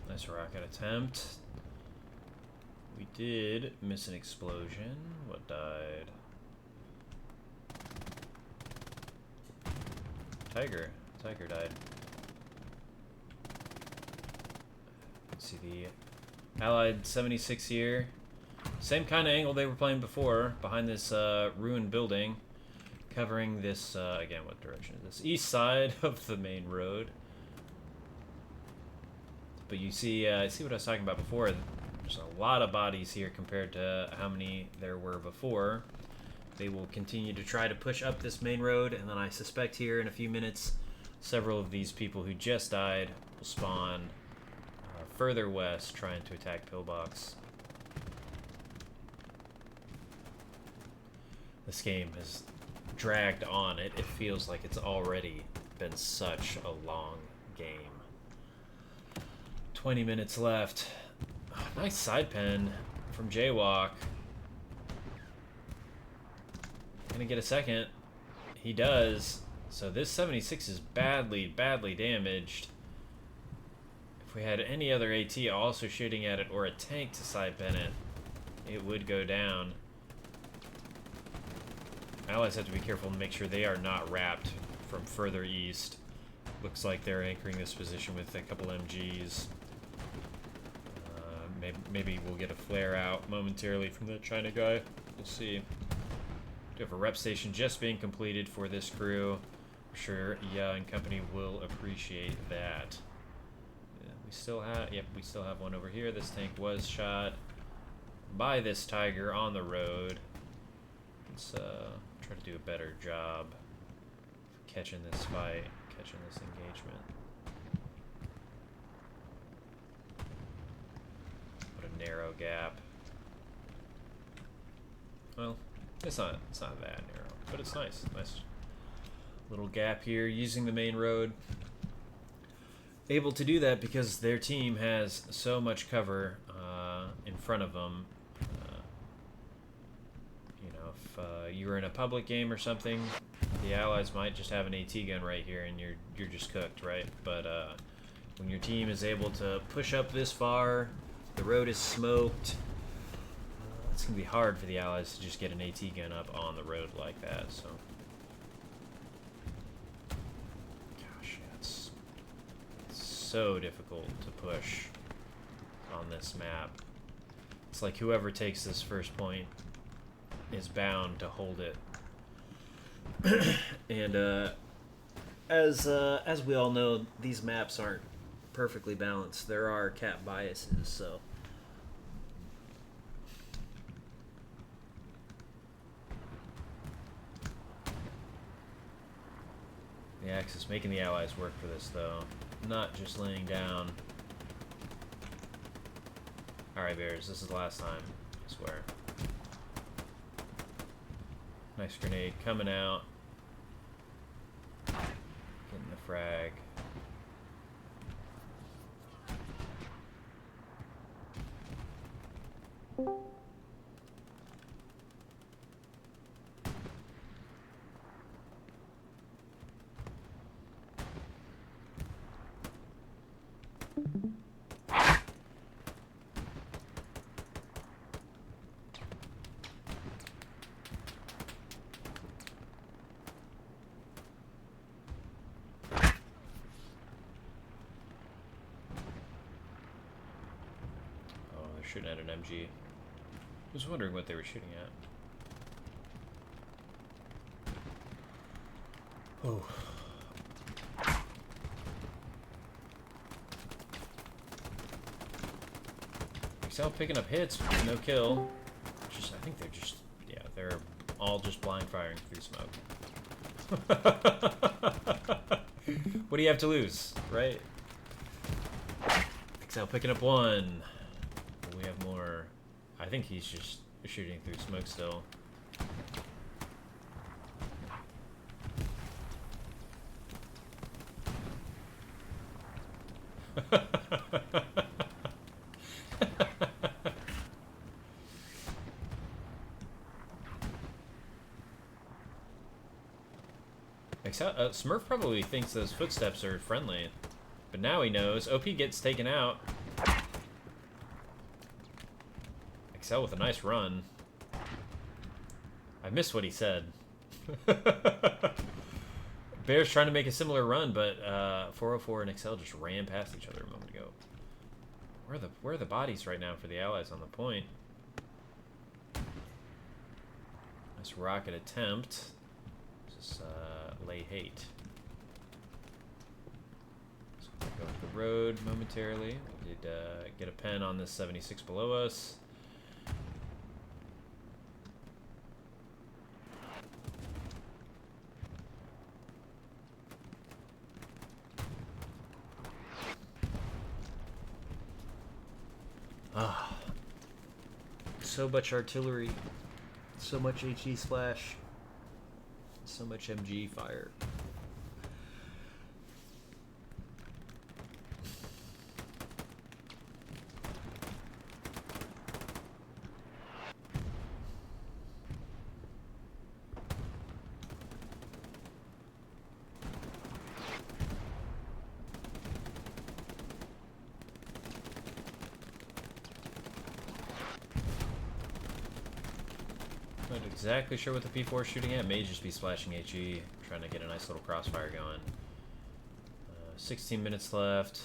Nice rocket attempt. We did miss an explosion. What died? Tiger. Tiger died. Let's see the Allied 76 here. Same kind of angle they were playing before, behind this ruined building, covering this, again, what direction is this? East side of the main road. But you see, see what I was talking about before. There's a lot of bodies here compared to how many there were before. They will continue to try to push up this main road, and then I suspect here in a few minutes, several of these people who just died will spawn further west, trying to attack Pillbox. This game has dragged on. It feels like it's already been such a long game. 20 minutes left. Oh, nice side pen from Jaywalk. Gonna get a second. He does. So this 76 is badly, badly damaged. If we had any other AT also shooting at it, or a tank to side pen it, it would go down. Allies have to be careful and make sure they are not wrapped from further east. Looks like they're anchoring this position with a couple MGs. Maybe we'll get a flare out momentarily from the China guy. We'll see. We have a rep station just being completed for this crew. I'm sure Ya and company will appreciate that. Yeah, we still have, yep, we still have one over here. This tank was shot by this Tiger on the road. Let's try to do a better job catching this fight, catching this engagement. What a narrow gap. Well, it's not that narrow, but it's nice. Nice little gap here using the main road. Able to do that because their team has so much cover in front of them. You know, if you were in a public game or something, the Allies might just have an AT gun right here, and you're just cooked, right? But when your team is able to push up this far, the road is smoked. It's gonna be hard for the Allies to just get an AT gun up on the road like that. So, gosh, it's so difficult to push on this map. It's like whoever takes this first point is bound to hold it. And as we all know, these maps aren't perfectly balanced. There are cap biases, so. The Axis making the Allies work for this, though. Not just laying down. Alright, Bears, this is the last time, I swear. Nice grenade coming out. frag. Shooting at an MG. I was wondering what they were shooting at. Oh. Excel picking up hits, no kill. Just, I think they're just, yeah, they're all just blind firing through smoke. What do you have to lose, right? Excel picking up one. We have more. I think he's just shooting through smoke still. Smurf probably thinks those footsteps are friendly, but now he knows. OP gets taken out. Excel with a nice run. I missed what he said. Bear's trying to make a similar run, but 404 and Excel just ran past each other a moment ago. Where are the bodies right now for the allies on the point? Nice rocket attempt. Just lay hate. So we'll go up the road momentarily. We did get a pen on this 76 below us. Ah, so much artillery, so much HE splash, so much MG fire. Not exactly sure what the P4 is shooting at. May just be splashing HE, trying to get a nice little crossfire going. 16 minutes left.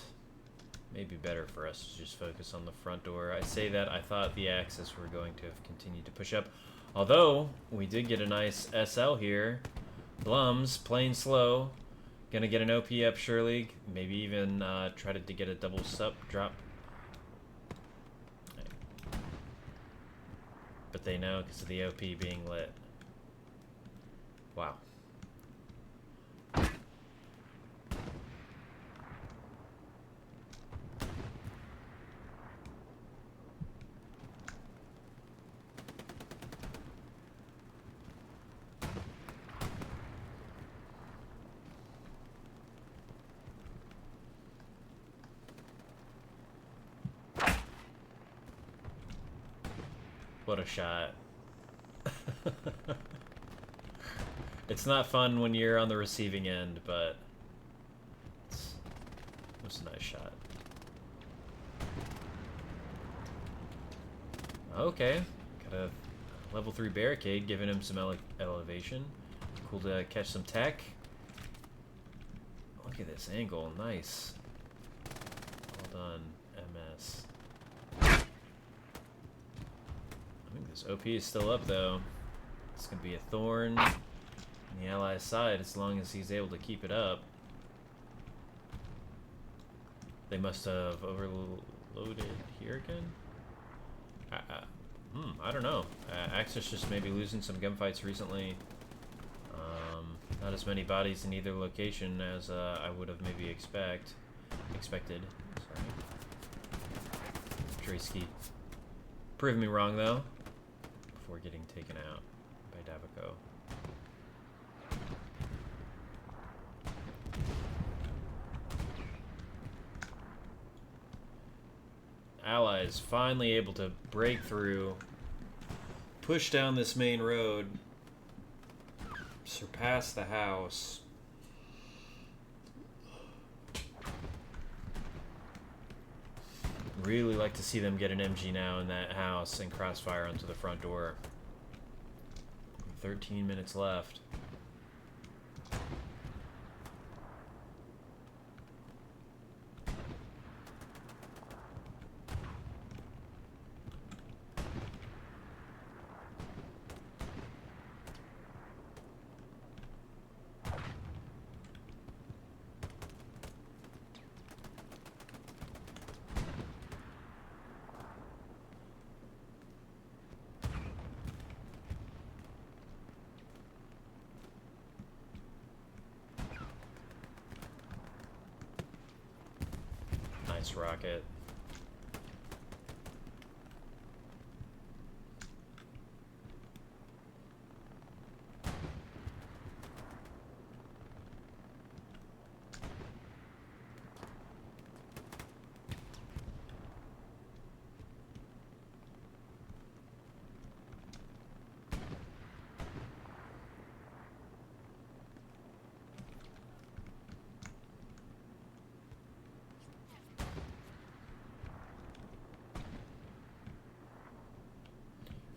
Maybe better for us to just focus on the front door. I say that, I thought the Axis were going to have continued to push up. Although, we did get a nice SL here. Blums, playing slow. Gonna get an OP up surely. Maybe even try to get a double sup drop. But they know because of the OP being lit. Wow. What a shot. It's not fun when you're on the receiving end, but it was a nice shot. Okay, got a level 3 barricade, giving him some elevation. Cool to catch some tech. Look at this angle, nice. Well done, MS. I think this OP is still up though. It's gonna be a thorn on the Allies' side as long as he's able to keep it up. They must have overloaded here again. I don't know. Axis just maybe losing some gunfights recently. Not as many bodies in either location as I would have maybe expected. Sorry. Draysky proved me wrong though. Before getting taken out by Davico. Allies finally able to break through, push down this main road, surpass the house. Really like to see them get an MG now in that house and crossfire onto the front door. 13 minutes left. Nice rocket.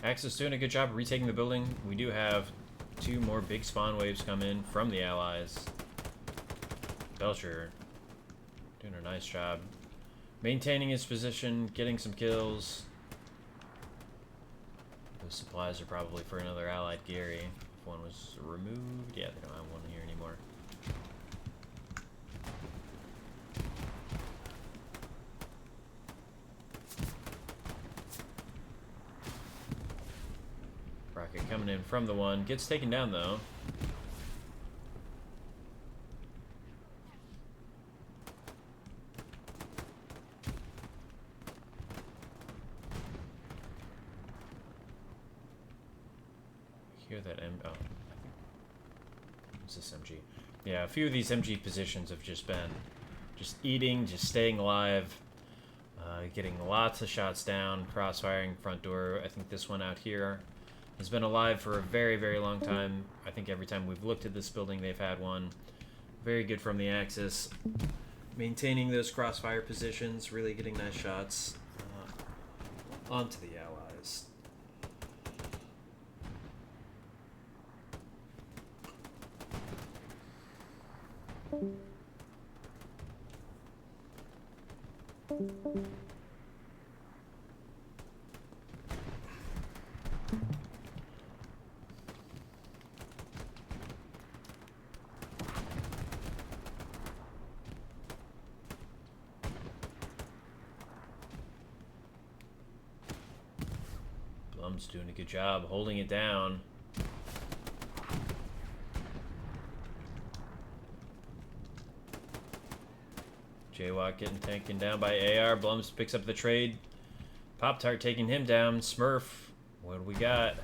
Axis doing a good job of retaking the building. We do have 2 more big spawn waves come in from the Allies. Belcher doing a nice job maintaining his position, getting some kills. Those supplies are probably for another Allied Gary. If one was removed, yeah, they don't have one here anymore. Rocket coming in from the one. Gets taken down, though. Hear that oh. What's this MG? Yeah, a few of these MG positions have just been just eating, just staying alive. Getting lots of shots down, crossfiring front door. I think this one out here has been alive for a very, very long time. I think every time we've looked at this building, they've had one. Very good from the Axis. Maintaining those crossfire positions, really getting nice shots onto the Allies. Blum's doing a good job holding it down. Jaywalk getting taken down by AR. Blums picks up the trade. Pop-Tart taking him down. Smurf, what do we got?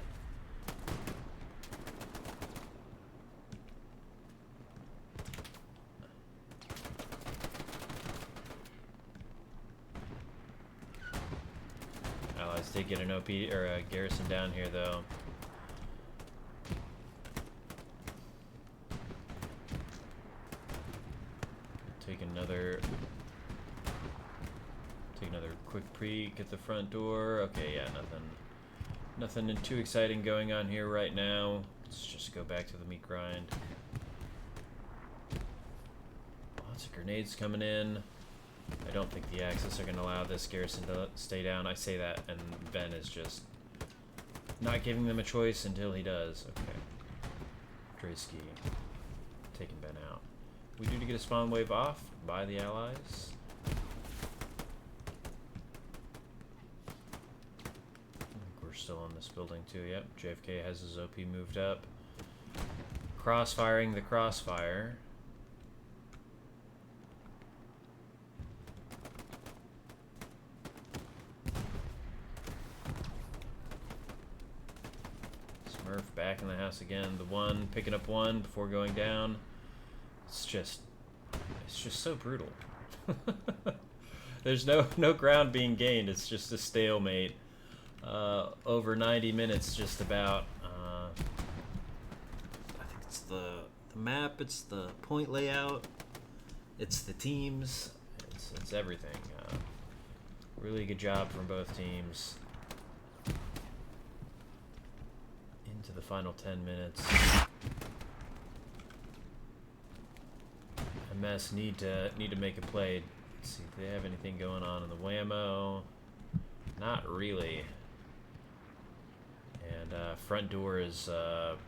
Allies did get an OP or a garrison down here, though. Take another quick peek at the front door. Okay, yeah, nothing too exciting going on here right now. Let's just go back to the meat grind. Lots of grenades coming in. I don't think the Axis are going to allow this garrison to stay down. I say that, and Ben is just not giving them a choice until he does. Okay. Draysky taking Ben out. We do to get a spawn wave off by the Allies. I think we're still on this building too. Yep, JFK has his OP moved up. Crossfiring the crossfire. Smurf back in the house again. The one picking up one before going down. It's just so brutal. There's no ground being gained. It's just a stalemate. Over 90 minutes, just about. I think it's the map. It's the point layout. It's the teams. It's everything. Really good job from both teams. Into the final 10 minutes. MS need to make a play. Let's see if they have anything going on in the whammo. Not really. And front door is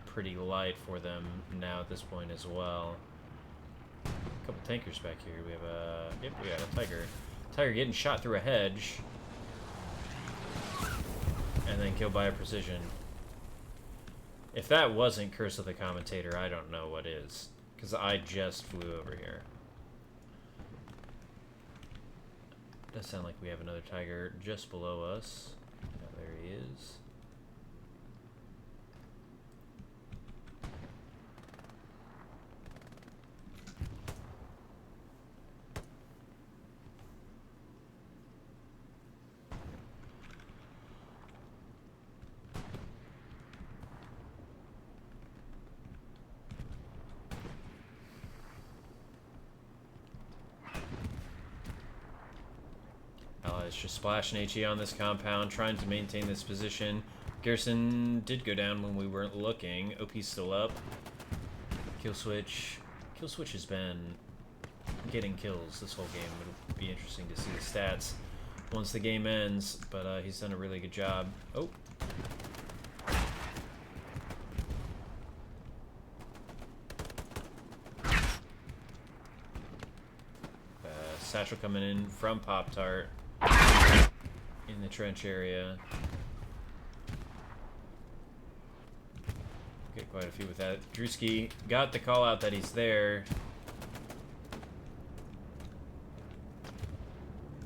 pretty light for them now at this point as well. A couple tankers back here. We have a we got a tiger. Tiger getting shot through a hedge, and then killed by a precision. If that wasn't Curse of the Commentator, I don't know what is, because I just flew over here. Does sound like we have another tiger just below us. Yeah, there he is. Allies just splashing HE on this compound, trying to maintain this position. Garrison did go down when we weren't looking. OP's still up. Kill switch. Kill switch has been getting kills this whole game. It'll be interesting to see the stats once the game ends, but he's done a really good job. Oh. Satchel coming in from Pop-Tart in the trench area. Get quite a few with that. Drewski got the call out that he's there.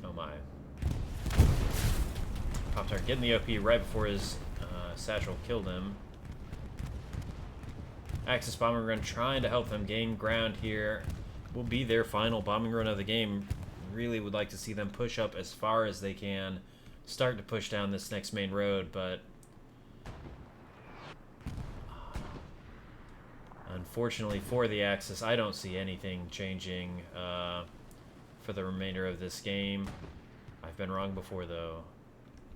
Oh my. Pop-Tart getting the OP right before his Satchel killed him. Axis bombing run trying to help them gain ground here. Will be their final bombing run of the game. Really would like to see them push up as far as they can, start to push down this next main road, but unfortunately for the Axis, I don't see anything changing for the remainder of this game. I've been wrong before though,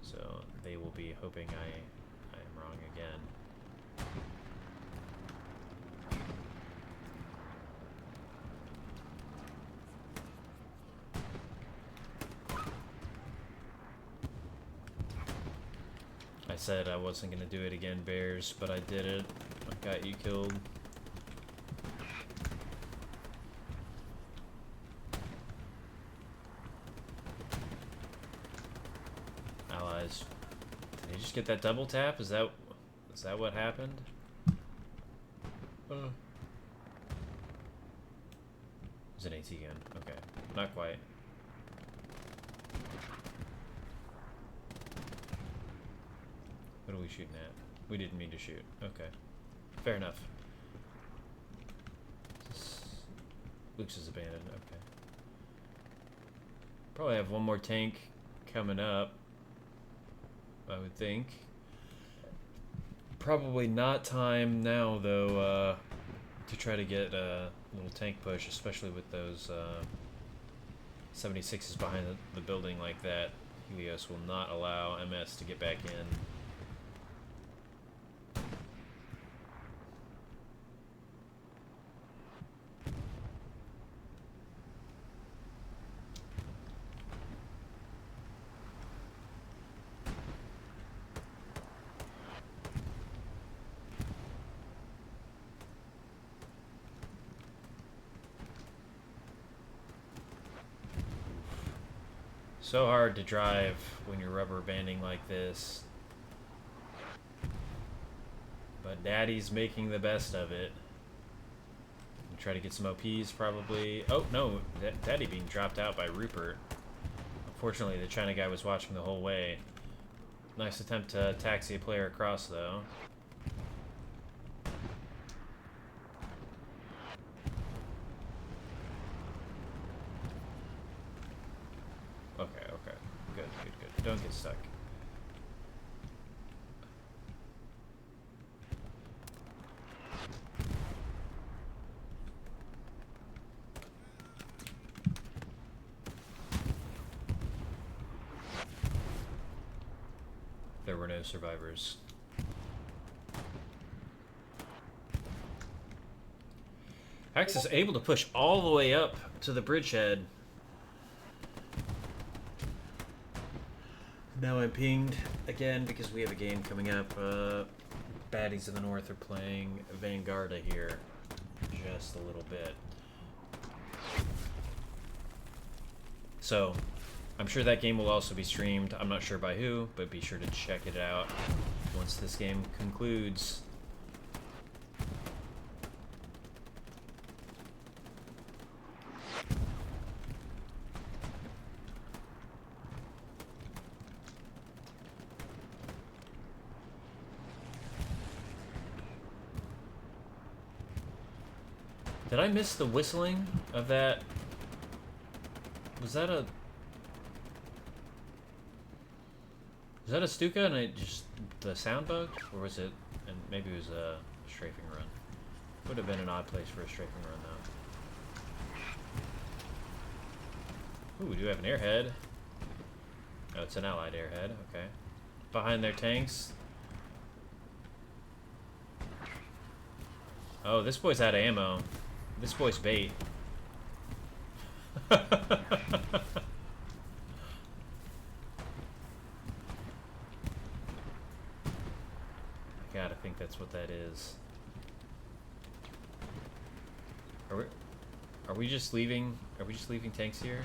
so they will be hoping I am wrong again. I said I wasn't going to do it again, Bears, but I did it. I got you killed. Allies. Did they just get that double tap? Is that what happened? It's an AT gun. Okay. Not quite. What are we shooting at? We didn't mean to shoot. Okay. Fair enough. Luke's is abandoned. Okay. Probably have one more tank coming up, I would think. Probably not time now, though, to try to get a little tank push, especially with those 76s behind the building like that. Helios will not allow MS to get back in. So hard to drive when you're rubber banding like this. But Daddy's making the best of it. Try to get some OPs probably. Oh no, Daddy being dropped out by Rupert. Unfortunately, the China guy was watching the whole way. Nice attempt to taxi a player across though. Don't get stuck. There were no survivors. Axis able to push all the way up to the bridgehead. Now I'm pinged again because we have a game coming up. Baddies of the North are playing Vanguardia here. Just a little bit. So, I'm sure that game will also be streamed. I'm not sure by who, but be sure to check it out once this game concludes. Did I miss the whistling of that? Was that a Stuka and I just the sound bug, or was it? And maybe it was a strafing run. Would have been an odd place for a strafing run though. Ooh, we do have an airhead. Oh, it's an allied airhead. Okay, behind their tanks. Oh, this boy's out of ammo. This boy's bait. I gotta think that's what that is. Are we just leaving? Are we just leaving tanks here?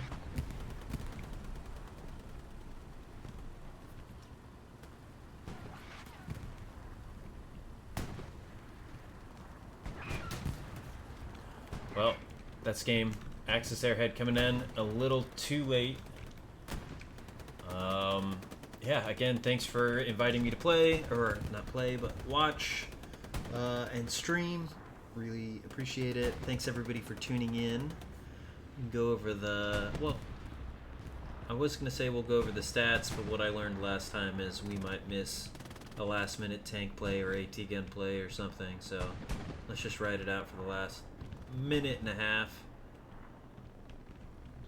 Well, that's game. Axis airhead coming in a little too late. Yeah, again, thanks for inviting me to play, or not play, but watch and stream. Really appreciate it. Thanks everybody for tuning in. Go over the, well, I was going to say we'll go over the stats, but what I learned last time is we might miss a last minute tank play or AT gun play or something, so let's just write it out for the last minute and a half.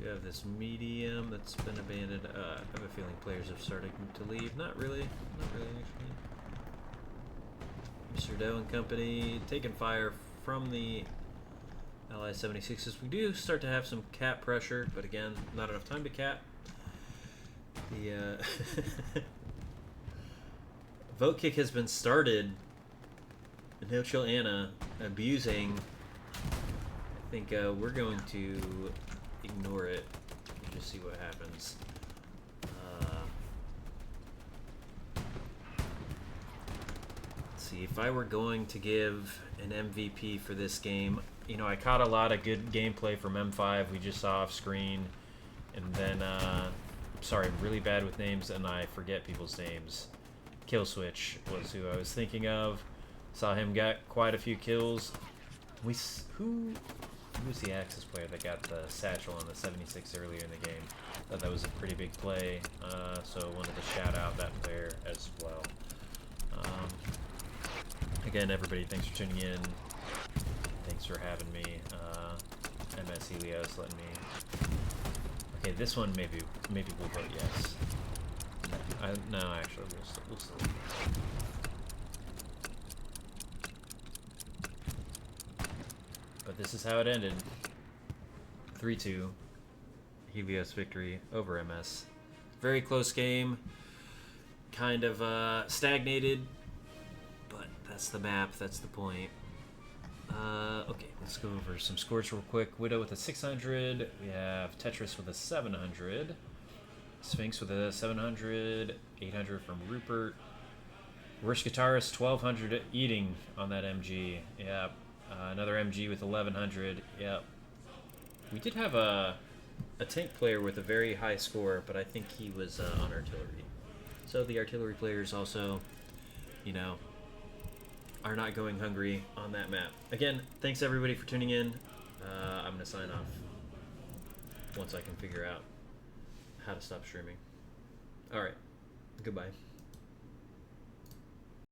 We have this medium that's been abandoned. I have a feeling players have started to leave. Not really actually. Mr. Doe and company taking fire from the Ally 76s. We do start to have some cap pressure, but again, not enough time to cap. The vote kick has been started. No Chill Anna abusing. I think we're going to ignore it and just see what happens. Let's see, if I were going to give an MVP for this game, you know, I caught a lot of good gameplay from M5 we just saw off screen, and then sorry, I'm really bad with names and I forget people's names. Killswitch was who I was thinking of. Saw him got quite a few kills. Who was the Axis player that got the satchel on the 76 earlier in the game? Thought that was a pretty big play, so wanted to shout out that player as well. Again, everybody, thanks for tuning in. Thanks for having me. MS Helios letting me. Okay, this one maybe we'll vote yes. No, actually, we'll still. But this is how it ended. 3-2. Helios victory over MS. Very close game. Kind of stagnated. But that's the map. That's the point. Okay, let's go over some scores real quick. Widow with a 600. We have Tetris with a 700. Sphinx with a 700. 800 from Rupert. Worst guitarist 1200 eating on that MG. Yeah. Another MG with 1100. Yep. We did have a tank player with a very high score, but I think he was on artillery. So the artillery players also, you know, are not going hungry on that map. Again, thanks everybody for tuning in. I'm going to sign off once I can figure out how to stop streaming. All right. Goodbye.